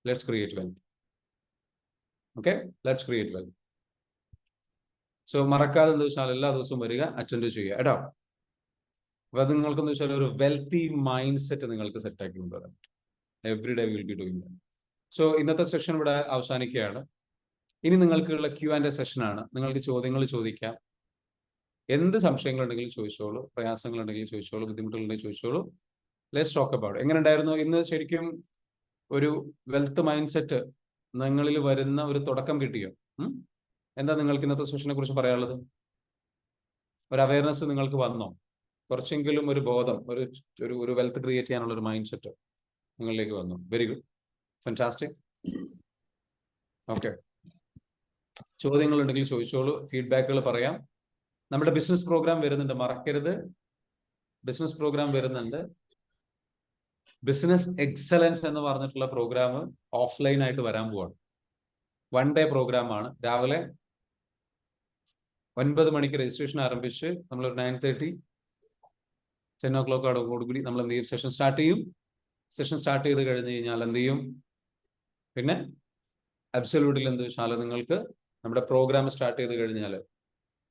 Let's create wealth. Okay, let's create wealth. So മറക്കാതെ എന്താ വെച്ചാൽ എല്ലാ ദിവസവും വരിക, അറ്റൻഡ് ചെയ്യുക കേട്ടോ. അപ്പൊ അത് നിങ്ങൾക്ക് എന്താ വെച്ചാൽ ഒരു വെൽത്തി മൈൻഡ് സെറ്റ് നിങ്ങൾക്ക് സെറ്റ് ആക്കി കൊണ്ടുവരാൻ പറ്റും. Every day will be doing that. So ഇന്നത്തെ സെഷൻ ഇവിടെ അവസാനിക്കുകയാണ്. ഇനി നിങ്ങൾക്കുള്ള Q&A സെഷനാണ്. നിങ്ങൾക്ക് ചോദ്യങ്ങൾ ചോദിക്കാം. എന്ത് സംശയങ്ങളുണ്ടെങ്കിലും ചോദിച്ചോളൂ, പ്രയാസങ്ങളുണ്ടെങ്കിലും ചോദിച്ചോളൂ, ബുദ്ധിമുട്ടുകളുണ്ടെങ്കിൽ ചോദിച്ചോളൂ. Let's talk about. എങ്ങനെ ഉണ്ടായിരുന്നു ഇന്ന്? ശരിക്കും ഒരു വെൽത്ത് മൈൻഡ് സെറ്റ് നിങ്ങളിൽ വരുന്ന ഒരു തുടക്കം കിട്ടിയോ? എന്താ നിങ്ങൾക്ക് ഇന്നത്തെ സെഷനെ കുറിച്ച് പറയാനുള്ളത്? ഒരു അവയർനെസ് നിങ്ങൾക്ക് വന്നോ? കുറച്ചെങ്കിലും ഒരു ബോധം, ഒരു വെൽത്ത് ക്രിയേറ്റ് ചെയ്യാനുള്ള ഒരു മൈൻഡ് സെറ്റ് നിങ്ങളിലേക്ക് വന്നു. Very good, fantastic. ഓക്കെ, ചോദ്യങ്ങളുണ്ടെങ്കിൽ ചോദിച്ചോളൂ, ഫീഡ്ബാക്കുകൾ പറയാം. നമ്മുടെ ബിസിനസ് പ്രോഗ്രാം വരുന്നുണ്ട്, മറക്കരുത്. ബിസിനസ് പ്രോഗ്രാം വരുന്നുണ്ട്. ബിസിനസ് എക്സലൻസ് എന്ന് പറഞ്ഞിട്ടുള്ള പ്രോഗ്രാം ഓഫ്ലൈൻ ആയിട്ട് വരാൻ പോവാണ്. 1 ഡേ പ്രോഗ്രാം ആണ്. രാവിലെ 9 മണിക്ക് രജിസ്ട്രേഷൻ ആരംഭിച്ച് നമ്മളൊരു 9:30 10 o'clock നമ്മൾ എന്ത് ചെയ്യും, സെഷൻ സ്റ്റാർട്ട് ചെയ്യും. സെഷൻ സ്റ്റാർട്ട് ചെയ്ത് കഴിഞ്ഞ് കഴിഞ്ഞാൽ എന്ത് ചെയ്യും, പിന്നെ അബ്സല്യൂട്ടിൽ എന്ത് വെച്ചാൽ നിങ്ങൾക്ക് നമ്മുടെ പ്രോഗ്രാം സ്റ്റാർട്ട് ചെയ്ത് കഴിഞ്ഞാൽ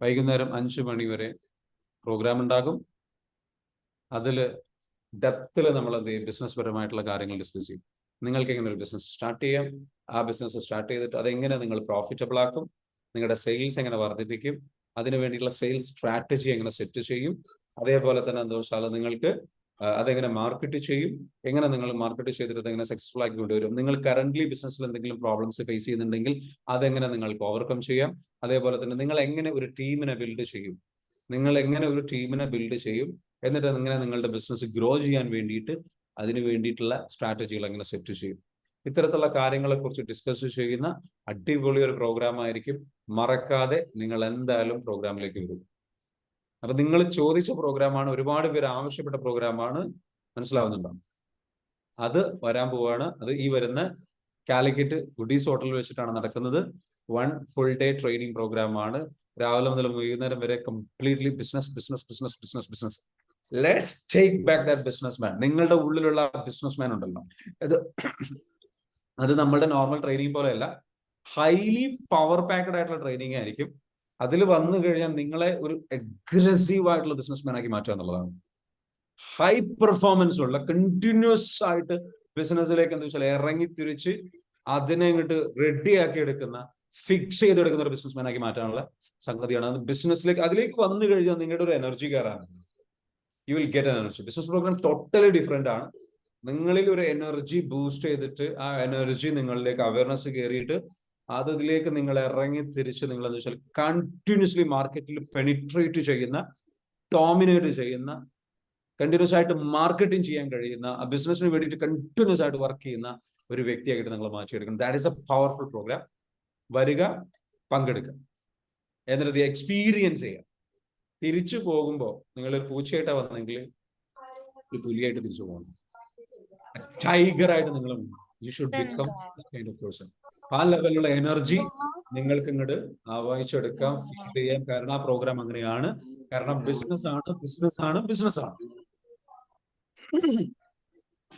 വൈകുന്നേരം 5 മണി വരെ പ്രോഗ്രാം ഉണ്ടാകും. അതിൽ ഡെപ്തിൽ നമ്മൾ എന്ത് ചെയ്യും, ബിസിനസ് പരമായിട്ടുള്ള കാര്യങ്ങൾ ഡിസ്കസ് ചെയ്യും. നിങ്ങൾക്ക് എങ്ങനെ ഒരു ബിസിനസ് സ്റ്റാർട്ട് ചെയ്യാം, ആ ബിസിനസ് സ്റ്റാർട്ട് ചെയ്തിട്ട് അതെങ്ങനെ നിങ്ങൾ പ്രോഫിറ്റബിൾ ആക്കും, നിങ്ങളുടെ സെയിൽസ് എങ്ങനെ വർദ്ധിപ്പിക്കും, അതിനു വേണ്ടിയിട്ടുള്ള സെയിൽസ് സ്ട്രാറ്റജി എങ്ങനെ സെറ്റ് ചെയ്യും, അതേപോലെ തന്നെ എന്താ വെച്ചാൽ നിങ്ങൾക്ക് അതെങ്ങനെ മാർക്കറ്റ് ചെയ്യും, എങ്ങനെ നിങ്ങൾ മാർക്കറ്റ് ചെയ്തിട്ട് എങ്ങനെ സക്സസ്ഫുൾ ആക്കി കൊണ്ടുവരും, നിങ്ങൾ കറന്റ്ലി ബിസിനസ്സിൽ എന്തെങ്കിലും പ്രോബ്ലംസ് ഫേസ് ചെയ്യുന്നുണ്ടെങ്കിൽ അതെങ്ങനെ നിങ്ങൾക്ക് ഓവർകം ചെയ്യാം, അതേപോലെ തന്നെ നിങ്ങൾ എങ്ങനെ ഒരു ടീമിനെ ബിൽഡ് ചെയ്യും, എന്നിട്ട് എങ്ങനെ നിങ്ങളുടെ ബിസിനസ് ഗ്രോ ചെയ്യാൻ വേണ്ടിയിട്ട് അതിന് വേണ്ടിയിട്ടുള്ള സ്ട്രാറ്റജികൾ എങ്ങനെ സെറ്റ് ചെയ്യും. ഇത്തരത്തിലുള്ള കാര്യങ്ങളെ കുറിച്ച് ഡിസ്കസ് ചെയ്യുന്ന അടിപൊളി ഒരു പ്രോഗ്രാം ആയിരിക്കും. മറക്കാതെ നിങ്ങൾ എന്തായാലും പ്രോഗ്രാമിലേക്ക് വരും. അപ്പൊ നിങ്ങൾ ചോദിച്ച പ്രോഗ്രാമാണ്, ഒരുപാട് പേര് ആവശ്യപ്പെട്ട പ്രോഗ്രാമാണ്. മനസ്സിലാവുന്നുണ്ടോ? അത് വരാൻ പോവാണ്. അത് ഈ വരുന്ന കാലിക്കറ്റ് ഗുഡീസ് ഹോട്ടലിൽ വെച്ചിട്ടാണ് നടക്കുന്നത്. 1 full day ട്രെയിനിങ് പ്രോഗ്രാം ആണ്. രാവിലെ മുതൽ വൈകുന്നേരം വരെ completely business. Let's take back that business man. നിങ്ങളുടെ ഉള്ളിലുള്ള ബിസിനസ് മാൻ ഉണ്ടല്ലോ, അത് നമ്മളുടെ നോർമൽ ട്രെയിനിങ് പോലെയല്ല, ഹൈലി പവർ പാക്ഡ് ആയിട്ടുള്ള ട്രെയിനിങ് ആയിരിക്കും. അതിൽ വന്നു കഴിഞ്ഞാൽ നിങ്ങളെ ഒരു അഗ്രസീവ് ആയിട്ടുള്ള ബിസിനസ് മാൻ ആക്കി മാറ്റുക എന്നുള്ളതാണ്. ഹൈ പെർഫോമൻസ് ഉള്ള കണ്ടിന്യൂസ് ആയിട്ട് ബിസിനസ്സിലേക്ക് എന്താ വെച്ചാൽ ഇറങ്ങി തിരിച്ച് അതിനെ ഇങ്ങോട്ട് റെഡിയാക്കി എടുക്കുന്ന ഫിക്സ് ചെയ്തെടുക്കുന്ന ഒരു ബിസിനസ്മാൻ ആക്കി മാറ്റാനുള്ള സംഗതിയാണ്. അത് ബിസിനസ്സിലേക്ക് അതിലേക്ക് വന്നു കഴിഞ്ഞാൽ നിങ്ങളുടെ ഒരു എനർജി കയറാണ്. You will get energy. Business program totally different ആണ്. നിങ്ങളിൽ ഒരു എനർജി ബൂസ്റ്റ് ചെയ്തിട്ട് ആ എനർജി നിങ്ങളിലേക്ക് അവയർനെസ് കയറിയിട്ട് അതിലേക്ക് നിങ്ങൾ ഇറങ്ങി തിരിച്ച് നിങ്ങൾ എന്താ വെച്ചാൽ കണ്ടിന്യൂസ്ലി മാർക്കറ്റിൽ പെനിട്രേറ്റ് ചെയ്യുന്ന, ഡോമിനേറ്റ് ചെയ്യുന്ന, കണ്ടിന്യൂസ് ആയിട്ട് മാർക്കറ്റിംഗ് ചെയ്യാൻ കഴിയുന്ന, ആ ബിസിനസ്സിന് വേണ്ടിയിട്ട് കണ്ടിന്യൂസ് ആയിട്ട് വർക്ക് ചെയ്യുന്ന ഒരു വ്യക്തിയായിട്ട് നിങ്ങൾ മാറ്റിയെടുക്കണം. That is a powerful program. വരിക, പങ്കെടുക്കുക, എന്നിട്ട് എക്സ്പീരിയൻസ് ചെയ്യുക. തിരിച്ചു പോകുമ്പോൾ നിങ്ങളൊരു പൂച്ചയായിട്ടാണ് വന്നെങ്കിൽ ഒരു പുലിയായിട്ട് തിരിച്ചു പോകണം. ടൈഗറായിട്ട് നിങ്ങൾ you should become kind of person. ആ ലെവലിലുള്ള എനർജി നിങ്ങൾക്ക് ഇങ്ങോട്ട് ആവാഹിച്ചെടുക്കാം, ഫീൽ ചെയ്യാം. കാരണം ആ പ്രോഗ്രാം അങ്ങനെയാണ്. കാരണം ബിസിനസ് ആണ്.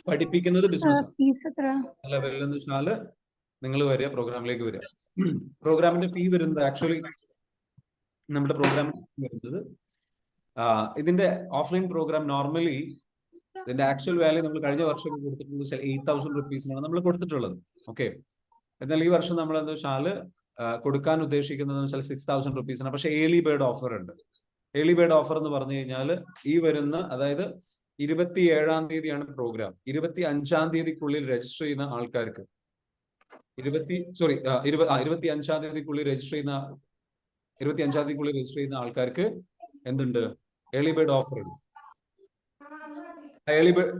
പഠിപ്പിക്കുന്നത് ബിസിനസ് ലെവലിൽ എന്ന് വെച്ചാല് നിങ്ങൾ വരിക, പ്രോഗ്രാമിലേക്ക് വരിക. പ്രോഗ്രാമിന്റെ ഫീ വരുന്നത് ആക്ച്വലി നമ്മുടെ പ്രോഗ്രാം വരുന്നത് ഇതിന്റെ ഓഫ്ലൈൻ പ്രോഗ്രാം നോർമലി ഇതിന്റെ ആക്ച്വൽ വാല്യൂ നമ്മൾ കഴിഞ്ഞ വർഷം കൊടുത്തിട്ടുള്ളത് 8,000 rupees നമ്മൾ കൊടുത്തിട്ടുള്ളത്. ഓക്കെ, എന്നാൽ ഈ വർഷം നമ്മൾ എന്താ വെച്ചാൽ കൊടുക്കാൻ ഉദ്ദേശിക്കുന്നത് വെച്ചാൽ 6,000 rupees. പക്ഷെ ഏർലി ബേർഡ് ഓഫർ ഉണ്ട്. ഏർലി ബേർഡ് ഓഫർ എന്ന് പറഞ്ഞു കഴിഞ്ഞാൽ ഈ വരുന്ന, അതായത് 27-ാം തീയതിയാണ് പ്രോഗ്രാം. 25-ാം തീയതിക്കുള്ളിൽ രജിസ്റ്റർ ചെയ്യുന്ന ആൾക്കാർക്ക് 25-ാം തീയതിക്കുള്ളിൽ രജിസ്റ്റർ ചെയ്യുന്ന ആൾക്കാർക്ക് എന്തുണ്ട്? ഏർലി ബേർഡ് ഓഫർ ഉണ്ട്. ഏർലി ബേർഡ്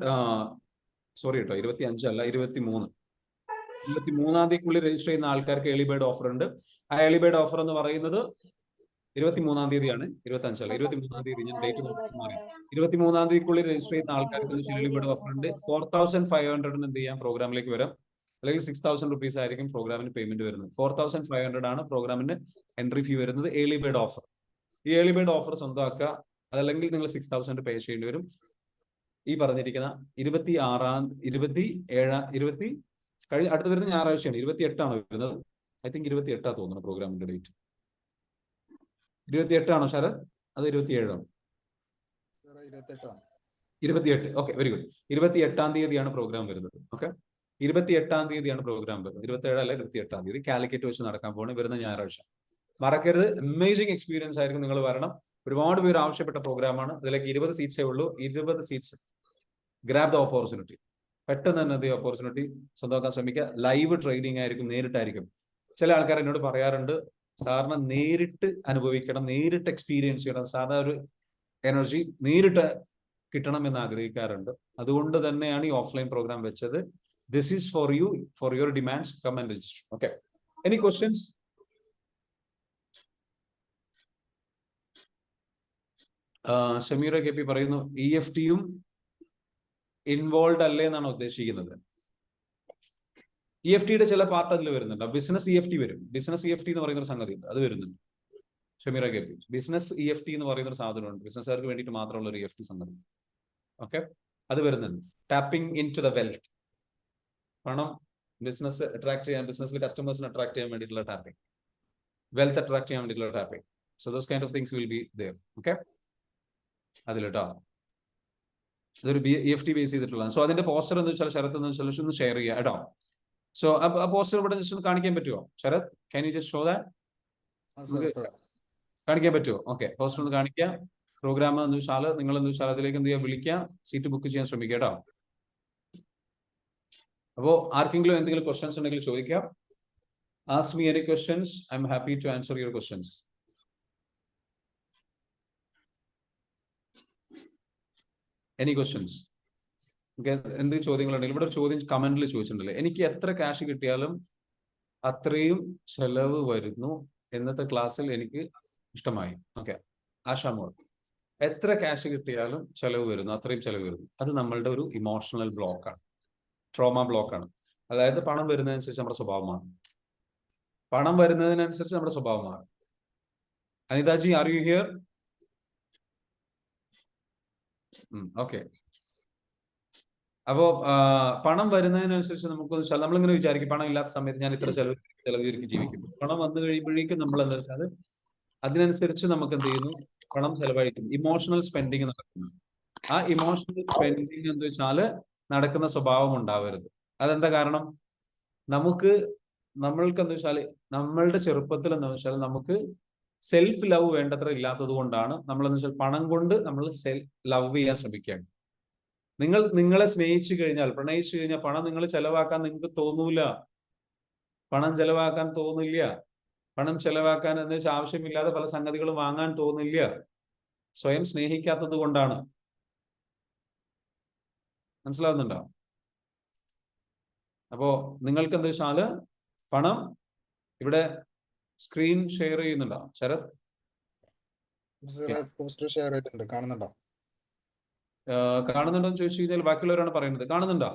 25 അല്ല, 23-ാം തീയതിക്കുള്ളിൽ രജിസ്റ്റർ ചെയ്യുന്ന ആൾക്കാർക്ക് ഏർലി ബേർഡ് ഓഫർ ഉണ്ട്. ആ ഏർലി ബേർഡ് ഓഫർ എന്ന് പറയുന്നത് 23-ാം തീയതിയാണ്, 25 അല്ല, 23-ാം തീയതി. ഞാൻ ഡേറ്റ് മാറി. 23-ാം തീയതിക്കുള്ളിൽ രജിസ്റ്റർ ചെയ്യുന്ന ആൾക്കാർക്ക് ഏർലി ബേർഡ് ഓഫർ ഉണ്ട്. 4,500 എന്ത് ചെയ്യാം, പ്രോഗ്രാമിലേക്ക് വരാം. അല്ലെങ്കിൽ 6,000 rupees ആയിരിക്കും പ്രോഗ്രാമിന് പേയ്മെന്റ് വരുന്നത്. 4,500 ആണ് പ്രോഗ്രാമിന് എൻട്രി ഫീ വരുന്നത്. Early bird offer. ഈ ഏർലി ബേർഡ് ഓഫർ സ്വന്തമാക്കുക. അതല്ലെങ്കിൽ നിങ്ങൾ 6,000 പേ ചെയ്യേണ്ടി വരും. ഈ പറഞ്ഞിരിക്കുന്ന 27 അടുത്ത വരുന്ന ഞായറാഴ്ചയാണ്, 28 വരുന്നത്. ഐ തിങ്ക് 28 തോന്നുന്നു പ്രോഗ്രാമിന്റെ ഡേറ്റ്. 28 ശരത്? അത് 27 28. Okay, very good. 28-ാം തീയതിയാണ് പ്രോഗ്രാം വരുന്നത്. ഓക്കെ, 28-ാം തീയതിയാണ് പ്രോഗ്രാം വരുന്നത്. 27 അല്ല, 28-ാം തീയതി കാലിക്കറ്റ് വെച്ച് നടക്കാൻ പോകുന്നത്, വരുന്ന ഞായറാഴ്ച. മറക്കരുത്. അമേസിംഗ് എക്സ്പീരിയൻസ് ആയിരിക്കും. നിങ്ങൾ വരണം. ഒരുപാട് പേര് ആവശ്യപ്പെട്ട പ്രോഗ്രാമാണ്. അതിലേക്ക് 20 സീറ്റ്സേ ഉള്ളൂ. 20 സീറ്റ്സ്. Grab the opportunity. പെട്ടെന്ന് തന്നെ ഓപ്പർച്യൂണിറ്റി സ്വന്തമാക്കാൻ ശ്രമിക്കുക. ലൈവ് ട്രെയിനിങ് ആയിരിക്കും, നേരിട്ടായിരിക്കും. ചില ആൾക്കാർ എന്നോട് പറയാറുണ്ട്, സാറിന് നേരിട്ട് അനുഭവിക്കണം, നേരിട്ട് എക്സ്പീരിയൻസ് ചെയ്യണം, സാറിന് ഒരു എനർജി നേരിട്ട് കിട്ടണം എന്ന് ആഗ്രഹിക്കാറുണ്ട്. അതുകൊണ്ട് തന്നെയാണ് ഈ ഓഫ്ലൈൻ പ്രോഗ്രാം വെച്ചത്. This is for you, for your demands. Come and register. Okay, any questions? Shameera KP പറയുന്നു, EFT യും ഇൻവോൾവ് അല്ലേ എന്നാണ് ഉദ്ദേശിക്കുന്നത്. EFTയുടെ ചില പാർട്ട് അതിൽ വരുന്നുണ്ട്. ബിസിനസ് EFT വരും. ബിസിനസ് EFT എന്ന് പറയുന്ന ഒരു സംഗതി ഉണ്ട്, അത് വരുന്നുണ്ട്. ഷമീറ KP, ബിസിനസ് EFT എന്ന് പറയുന്ന ഒരു സാധനമുണ്ട്. ബിസിനസ്സുകാർക്ക് വേണ്ടിയിട്ട് മാത്രമുള്ള ഒരു EFT സംഗതി. ഓക്കെ, അത് വരുന്നുണ്ട്. Tapping into the wealth. പണം ബിസിനസ് അട്രാക്ട് ചെയ്യാൻ, ബിസിനസ്സിൽ കസ്റ്റമേഴ്സിനെ അട്രാക്ട് ചെയ്യാൻ വേണ്ടിയിട്ടുള്ള ടാപ്പിംഗ്, വെൽത്ത് അട്രാക്ട് ചെയ്യാൻ വേണ്ടിയിട്ടുള്ള tapping. So those kind of things will be there. Okay, അതിൽ കേട്ടോ. ഇതൊരു EFT ബേസ് ചെയ്തിട്ടുള്ളതാണ്. സോ അതിന്റെ പോസ്റ്റർ എന്ന് വെച്ചാൽ, ശരത് എന്ന് വെച്ചാൽ ഒന്ന് ഷെയർ ചെയ്യുക കേട്ടോ. സോ ആ പോസ്റ്റർ ഇവിടെ ജസ്റ്റ് ഒന്ന് കാണിക്കാൻ പറ്റുമോ Sharath? Can you just show that? കാണിക്കാൻ പറ്റുമോ? ഓക്കെ, പോസ്റ്റർ ഒന്ന് കാണിക്കുക. പ്രോഗ്രാം എന്ന് വെച്ചാൽ നിങ്ങൾ എന്ന് വെച്ചാൽ അതിലേക്ക് എന്ത് ചെയ്യുക, വിളിക്കുക, സീറ്റ് ബുക്ക് ചെയ്യാൻ ശ്രമിക്കുക കേട്ടോ. അപ്പോൾ ആർക്കെങ്കിലും എന്തെങ്കിലും ക്വസ്റ്റ്യൻസ് ഉണ്ടെങ്കിൽ ചോദിക്കാം. Ask me any questions. I'm happy to answer your questions. Any questions? എന്ത് ചോദ്യങ്ങളുണ്ടെങ്കിലും ഇവിടെ ഒരു ചോദ്യം കമന്റിൽ ചോദിച്ചിട്ടുണ്ടല്ലേ, എനിക്ക് എത്ര ക്യാഷ് കിട്ടിയാലും അത്രയും ചെലവ് വരുന്നു. ഇന്നത്തെ ക്ലാസ്സിൽ എനിക്ക് ഇഷ്ടമായി. ഓക്കെ, ആശാമോൾ, എത്ര ക്യാഷ് കിട്ടിയാലും ചെലവ് വരുന്നു, അത്രയും ചെലവ് വരുന്നു. അത് നമ്മളുടെ ഒരു ഇമോഷണൽ ബ്ലോക്കാണ്, ട്രോമ ബ്ലോക്കാണ്. അതായത് പണം വരുന്നതിനനുസരിച്ച് നമ്മുടെ സ്വഭാവം മാറും. പണം വരുന്നതിനനുസരിച്ച് നമ്മുടെ സ്വഭാവം മാറും. അനിതാജി, ആർ യു ഹിയർ? ഓക്കെ. അപ്പോ പണം വരുന്നതിനനുസരിച്ച് നമുക്ക് നമ്മളിങ്ങനെ വിചാരിക്കും, പണം ഇല്ലാത്ത സമയത്ത് ഞാൻ ഇത്ര ചെലവ് ജീവിക്കും. പണം വന്നു കഴിയുമ്പോഴേക്കും നമ്മൾ എന്താ വെച്ചാൽ അതിനനുസരിച്ച് നമുക്ക് എന്ത് ചെയ്യുന്നു, പണം ചെലവഴിക്കും. ഇമോഷണൽ സ്പെൻഡിങ് നടക്കുന്നു. ആ ഇമോഷണൽ സ്പെൻഡിങ് എന്ന് വെച്ചാൽ നടക്കുന്ന സ്വഭാവം ഉണ്ടാവരുത്. അതെന്താ കാരണം? നമുക്ക് നമ്മൾക്ക് എന്താ വെച്ചാൽ നമ്മളുടെ ചെറുപ്പത്തിൽ എന്താ വെച്ചാൽ നമുക്ക് സെൽഫ് ലവ് വേണ്ടത്ര ഇല്ലാത്തത് കൊണ്ടാണ് നമ്മൾ എന്താ വെച്ചാൽ പണം കൊണ്ട് നമ്മൾ ലവ് ചെയ്യാൻ ശ്രമിക്കുകയാണ്. നിങ്ങളെ സ്നേഹിച്ചു കഴിഞ്ഞാൽ, പ്രണയിച്ചു കഴിഞ്ഞാൽ പണം നിങ്ങൾ ചെലവാക്കാൻ നിങ്ങൾക്ക് തോന്നൂല. പണം ചെലവാക്കാൻ തോന്നില്ല. പണം ചെലവാക്കാൻ എന്ന് വെച്ചാൽ ആവശ്യമില്ലാതെ പല സംഗതികളും വാങ്ങാൻ തോന്നില്ല. സ്വയം സ്നേഹിക്കാത്തത് കൊണ്ടാണ്. മനസ്സിലാവുന്നുണ്ടോ? അപ്പോ നിങ്ങൾക്ക് എന്താ വെച്ചാല് പണം ഇവിടെ സ്ക്രീൻ ഷെയർ ചെയ്യുന്നുണ്ടോ ശരത്? പോസ്റ്റർ ഷെയർ ചെയ്തിട്ടുണ്ട്, കാണുന്നുണ്ടോ? കാണുന്നുണ്ടോ എന്ന് ചോദിച്ചു കഴിഞ്ഞാൽ ബാക്കിയുള്ളവരാണ് പറയുന്നത്. കാണുന്നുണ്ടോ?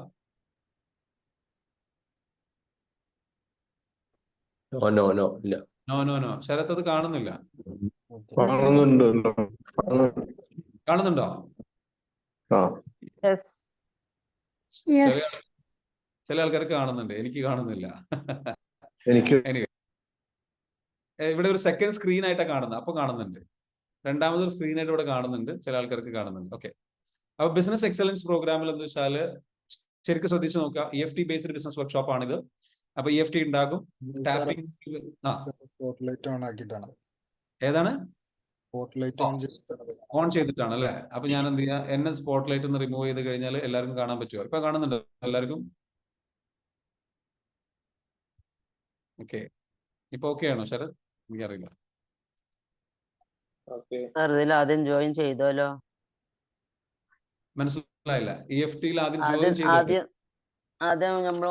ഇല്ല. നോ ശരത് അത് കാണുന്നില്ല. കാണുന്നുണ്ടോ? ചില ആൾക്കാർക്ക് കാണുന്നുണ്ട്, എനിക്ക് കാണുന്നില്ല. എനിവേ, ഇവിടെ ഒരു സെക്കൻഡ് സ്ക്രീൻ ആയിട്ടാണ് കാണുന്നത്. അപ്പൊ കാണുന്നുണ്ട്. രണ്ടാമതൊരു സ്ക്രീൻ ആയിട്ട് ഇവിടെ കാണുന്നുണ്ട്, ചില ആൾക്കാർക്ക് കാണുന്നുണ്ട്. ഓക്കെ. അപ്പൊ ബിസിനസ് എക്സലൻസ് പ്രോഗ്രാമിൽ എന്താ വെച്ചാല് ശരിക്കും ശ്രദ്ധിച്ചു നോക്കുക. EFT ബേസ്ഡ് ബിസിനസ് വർക്ക്ഷോപ്പ് ആണിത്. അപ്പൊ EFT ഉണ്ടാകും. ഏതാണ്? ഓൺ ചെയ്തിട്ടാണ് അല്ലെ? അപ്പൊ ഞാൻ എന്ത് ചെയ്യാം, എന്നെ സ്പോട്ട്ലൈറ്റ് ഒന്ന് റിമൂവ് ചെയ്ത് കഴിഞ്ഞാൽ എല്ലാവർക്കും കാണാൻ പറ്റുമോ? ഇപ്പൊ കാണുന്നുണ്ടോ എല്ലാവർക്കും? ഓക്കെ. ഇപ്പൊ ഓക്കെ ആണോ ശരത്? എനിക്കറിയില്ല. ആദ്യം ജോയിൻ ചെയ്തോലോ. മനസ്സിലായില്ല. EFTയിൽ ആദ്യം ജോയിൻ ചെയ്തു. ആദ്യം നമ്മൾ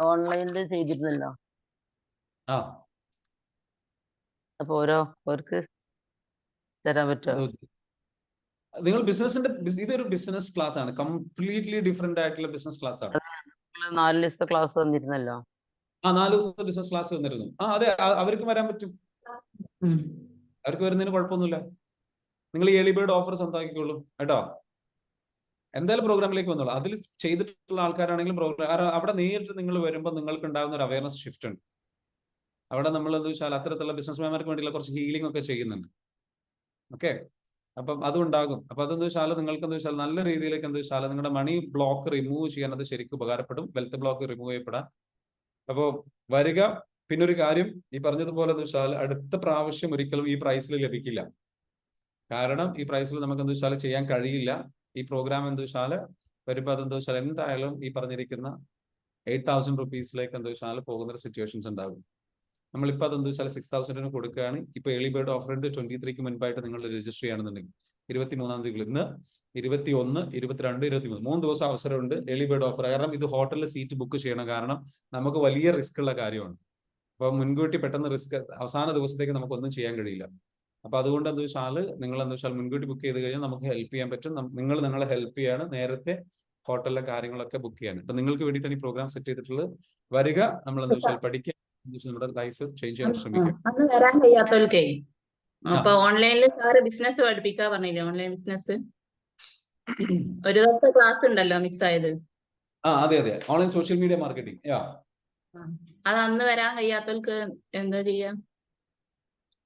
ഓൺലൈനിൽ ചെയ്തിരുന്നല്ലോ. അപ്പൊ ഓരോർക്ക് തരാൻ പറ്റുമോ? നിങ്ങൾ ബിസിനസിന്റെ ഇതൊരു ബിസിനസ് ക്ലാസ് ആണ്. കംപ്ലീറ്റ്ലി ഡിഫറെന്റ് ആയിട്ടുള്ള ബിസിനസ് ക്ലാസ് ആണ്. 4 ദിവസത്തെ ക്ലാസ് വന്നിരുന്നല്ലോ. 4 ദിവസത്തെ ബിസിനസ് ക്ലാസ് വന്നിരുന്നു. അതെ, അവർക്കും വരാൻ പറ്റും. അവർക്ക് വരുന്നതിന് കുഴപ്പമൊന്നുമില്ല. നിങ്ങൾ ഈ ഏർലി ബേർഡ് ഓഫർ സ്വന്തമാക്കിക്കോളൂ കേട്ടോ. എന്തായാലും പ്രോഗ്രാമിലേക്ക് വന്നോളൂ. അതിൽ ചെയ്തിട്ടുള്ള ആൾക്കാരാണെങ്കിലും അവിടെ നേരിട്ട് നിങ്ങൾ വരുമ്പോൾ നിങ്ങൾക്ക് ഉണ്ടാകുന്ന ഒരു അവയർനെസ് ഷിഫ്റ്റ് ഉണ്ട്. അവിടെ നമ്മൾ എന്താ വെച്ചാൽ അത്തരത്തിലുള്ള ബിസിനസ്മാൻമാർക്ക് വേണ്ടിയുള്ള കുറച്ച് ഹീലിംഗ് ഒക്കെ ചെയ്യുന്നുണ്ട്. ഓക്കെ. അപ്പം അതുണ്ടാകും. അപ്പൊ അതെന്താ വെച്ചാൽ നിങ്ങൾക്ക് എന്താ വെച്ചാൽ നല്ല രീതിയിലേക്ക് എന്താ വെച്ചാൽ നിങ്ങളുടെ മണി ബ്ലോക്ക് റിമൂവ് ചെയ്യാൻ അത് ശരിക്കും ഉപകാരപ്പെടും. വെൽത്ത് ബ്ലോക്ക് റിമൂവ് ചെയ്യപ്പെടാൻ. അപ്പോൾ വരിക. പിന്നെ ഒരു കാര്യം, ഈ പറഞ്ഞതുപോലെ എന്താ വെച്ചാൽ അടുത്ത പ്രാവശ്യം ഒരിക്കലും ഈ പ്രൈസിൽ ലഭിക്കില്ല. കാരണം ഈ പ്രൈസിൽ നമുക്ക് എന്താ വെച്ചാൽ ചെയ്യാൻ കഴിയില്ല. ഈ പ്രോഗ്രാം എന്താ വെച്ചാൽ വരുമ്പോൾ അതെന്താ വെച്ചാൽ എന്തായാലും ഈ പറഞ്ഞിരിക്കുന്ന 8,000 റുപ്പീസിലേക്ക് എന്താ വെച്ചാൽ പോകുന്ന സിറ്റുവേഷൻസ് ഉണ്ടാകും. നമ്മളിപ്പോൾ അതെന്താ വെച്ചാൽ 6,000 കൊടുക്കുകയാണ്. ഇപ്പൊ ഏർലി ബേർഡ് ഓഫർ ഉണ്ട്. 23 മുൻപായിട്ട് നിങ്ങൾ രജിസ്റ്റർ ചെയ്യുകയാണെന്നുണ്ടെങ്കിൽ 23-ാം തീയതി, ഇന്ന് 21, 22, 23 3 ദിവസം അവസരമുണ്ട് ഏർലി ബേർഡ് ഓഫർ. കാരണം ഇത് ഹോട്ടലിൽ സീറ്റ് ബുക്ക് ചെയ്യണം. കാരണം നമുക്ക് വലിയ റിസ്ക് ഉള്ള കാര്യമാണ്. അപ്പൊ മുൻകൂട്ടി പെട്ടെന്ന് റിസ്ക് അവസാന ദിവസത്തേക്ക് നമുക്കൊന്നും ചെയ്യാൻ കഴിയില്ല. അപ്പൊ അതുകൊണ്ട് എന്താ വെച്ചാൽ നിങ്ങൾ എന്താ വെച്ചാൽ മുൻകൂട്ടി ബുക്ക് ചെയ്ത് കഴിഞ്ഞാൽ നമുക്ക് ഹെൽപ്പ് ചെയ്യാൻ പറ്റും. നിങ്ങൾ നിങ്ങളെ ഹെൽപ്പ് ചെയ്യാണ് നേരത്തെ ഹോട്ടലിലെ കാര്യങ്ങളൊക്കെ ബുക്ക് ചെയ്യാൻ. അപ്പൊ നിങ്ങൾക്ക് വേണ്ടിയിട്ടാണ് ഈ പ്രോഗ്രാം സെറ്റ് ചെയ്തിട്ടുള്ളത്. വരിക, നമ്മൾ എന്താ വെച്ചാൽ പഠിക്കുക, നമ്മുടെ ലൈഫ് ചേഞ്ച് ചെയ്യാൻ ശ്രമിക്കുക. അന്ന് വരാൻ കഴിയാത്തവർക്കേ അപ്പൊ ഓൺലൈനിൽ സാറ് ബിസിനസ് പഠിപ്പിക്കാ പറഞ്ഞില്ലേ? ഓൺലൈൻ ബിസിനസ് ഒരു ദിവസത്തെ ക്ലാസ് ഉണ്ടല്ലോ മിസ്സായത്. അതെ, ഓൺലൈൻ സോഷ്യൽ മീഡിയ മാർക്കറ്റിംഗ്. അത് അന്ന് വരാൻ കഴിയാത്തവർക്ക് എന്താ ചെയ്യാ?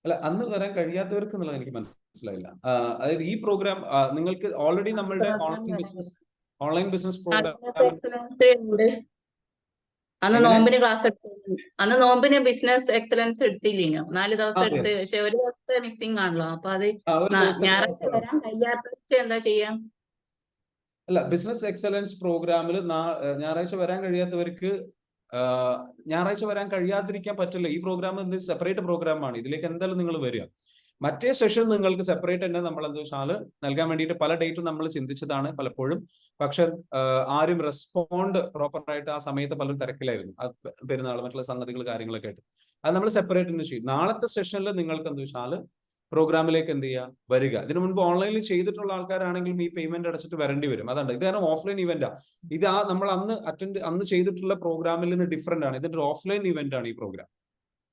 അല്ല, അന്ന് വരാൻ കഴിയാത്തവർക്ക് എന്നുള്ളത് എനിക്ക് മനസ്സിലായില്ല. അതായത് ഈ പ്രോഗ്രാം നിങ്ങൾക്ക് ഓൾറെഡി നമ്മളുടെ ഓൺലൈൻ ബിസിനസ് പ്രോഗ്രാം അന്ന് നോമ്പിന് ക്ലാസ് അന്ന് നോമ്പിന് ബിസിനസ് എക്സലൻസ് എടുത്തില്ലേനോ? 4 ദിവസം എടുത്ത്. പക്ഷെ ഒരു ദിവസത്തെ മിസ്സിംഗ് ആണല്ലോ. അപ്പൊ അത് ഞായറാഴ്ച വരാൻ കഴിയാത്തവർക്ക് എന്താ ചെയ്യാ? അല്ല, ബിസിനസ് എക്സലൻസ് പ്രോഗ്രാമിൽ ഞായറാഴ്ച വരാൻ കഴിയാത്തവർക്ക് ഞായറാഴ്ച വരാൻ കഴിയാതിരിക്കാൻ പറ്റില്ല. ഈ പ്രോഗ്രാം സെപ്പറേറ്റ് പ്രോഗ്രാമാണ്. ഇതിലേക്ക് എന്തായാലും നിങ്ങൾ വരിക. മറ്റേ സെഷൻ നിങ്ങൾക്ക് സെപ്പറേറ്റ് തന്നെ നമ്മൾ എന്താ വെച്ചാൽ നൽകാൻ വേണ്ടിയിട്ട് പല ഡേറ്റും നമ്മൾ ചിന്തിച്ചതാണ് പലപ്പോഴും. പക്ഷെ ആരും റെസ്പോണ്ട് പ്രോപ്പറായിട്ട് ആ സമയത്ത് പലരും തിരക്കിലായിരുന്നു. പെരുന്നാൾ മറ്റുള്ള സംഗതികൾ കാര്യങ്ങളൊക്കെ ആയിട്ട് അത് നമ്മൾ സെപ്പറേറ്റ് തന്നെ ചെയ്യും. നാളത്തെ സെഷനിൽ നിങ്ങൾക്ക് എന്താ വെച്ചാൽ പ്രോഗ്രാമിലേക്ക് എന്ത് ചെയ്യുക, വരിക. ഇതിനു മുൻപ് ഓൺലൈനിൽ ചെയ്തിട്ടുള്ള ആൾക്കാരാണെങ്കിലും ഈ പേയ്മെന്റ് അടച്ചിട്ട് വരേണ്ടി വരും. അതാണ് ഇത്. കാരണം ഓഫ്ലൈൻ ഇവന്റാ ഇത്. നമ്മൾ അന്ന് ചെയ്തിട്ടുള്ള പ്രോഗ്രാമിൽ നിന്ന് ഡിഫറെന്റ് ആണ്. ഇതിന്റെ ഓഫ്ലൈൻ ഇവന്റ് ആണ് ഈ പ്രോഗ്രാം.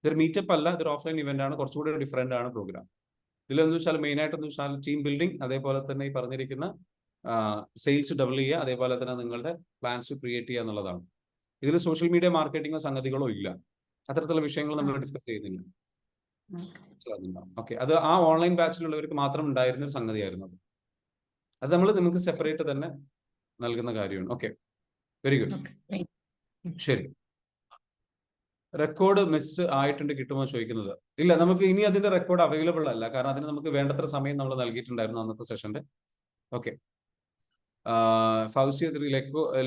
ഇതൊരു മീറ്റപ്പ് അല്ല, ഇതൊരു ഓഫ്ലൈൻ ഇവന്റ് ആണ്. കുറച്ചുകൂടി ഡിഫറെന്റ് ആണ് പ്രോഗ്രാം. ഇതിലെന്ന് വെച്ചാൽ മെയിൻ ആയിട്ട് എന്ന് വെച്ചാൽ ടീം ബിൽഡിംഗ്, അതേപോലെ തന്നെ ഈ പറഞ്ഞിരിക്കുന്ന സെയിൽസ് ഡബിൾ ചെയ്യുക, അതേപോലെ തന്നെ നിങ്ങളുടെ പ്ലാൻസ് ക്രിയേറ്റ് ചെയ്യുക എന്നുള്ളതാണ്. ഇതിൽ സോഷ്യൽ മീഡിയ മാർക്കറ്റിംഗോ സംഗതികളോ ഇല്ല. അത്തരത്തിലുള്ള വിഷയങ്ങൾ നമ്മൾ ഡിസ്കസ് ചെയ്യുന്നില്ല. ഓക്കെ. അത് ആ ഓൺലൈൻ ബാച്ചിലുള്ളവർക്ക് മാത്രം ഉണ്ടായിരുന്ന ഒരു സംഗതിയായിരുന്നു. അത് നമ്മൾ നമുക്ക് സെപ്പറേറ്റ് തന്നെ നൽകുന്ന കാര്യമാണ്. Okay, very good. ശരി. റെക്കോർഡ് മിസ് ആയിട്ടുണ്ട് കിട്ടുമോ ചോദിക്കുന്നത്. ഇല്ല, നമുക്ക് ഇനി അതിന്റെ റെക്കോർഡ് അവൈലബിൾ അല്ല, കാരണം അതിന് നമുക്ക് വേണ്ടത്ര സമയം നമ്മൾ നൽകിയിട്ടുണ്ടായിരുന്നു അന്നത്തെ സെഷന്റെ. Okay, Fousi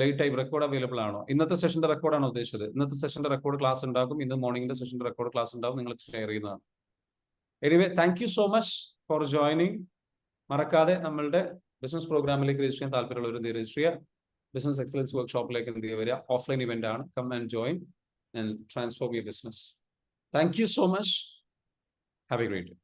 late time record available ആണോ? ഇന്നത്തെ സെഷന്റെ റെക്കോർഡാണോ ഉദ്ദേശിച്ചത്? ഇന്നത്തെ സെഷന്റെ റെക്കോർഡ് ക്ലാസ് ഉണ്ടാകും, ഇന്ന് മോർണിംഗിന്റെ സെഷന്റെ റെക്കോർഡ് ക്ലാസ് ഉണ്ടാകും, നിങ്ങൾ ഷെയർ ചെയ്യുന്നതാണ്. Anyway, thank you so much for joining. മറക്കാതെ നമ്മളുടെ ബിസിനസ് പ്രോഗ്രാമിലേക്ക് രജിസ്റ്റർ ചെയ്യാൻ താല്പര്യമുള്ളവർ രജിസ്റ്റർ ചെയ്യുക. ബിസിനസ് എക്സലൻസ് വർക്ക്ഷോപ്പിലേക്ക് എന്ത് ചെയ്യുക, വരിക. ഓഫ്ലൈൻ ഇവന്റ് ആണ്. Come and join and transform your business. Thank you so much. Have a great day.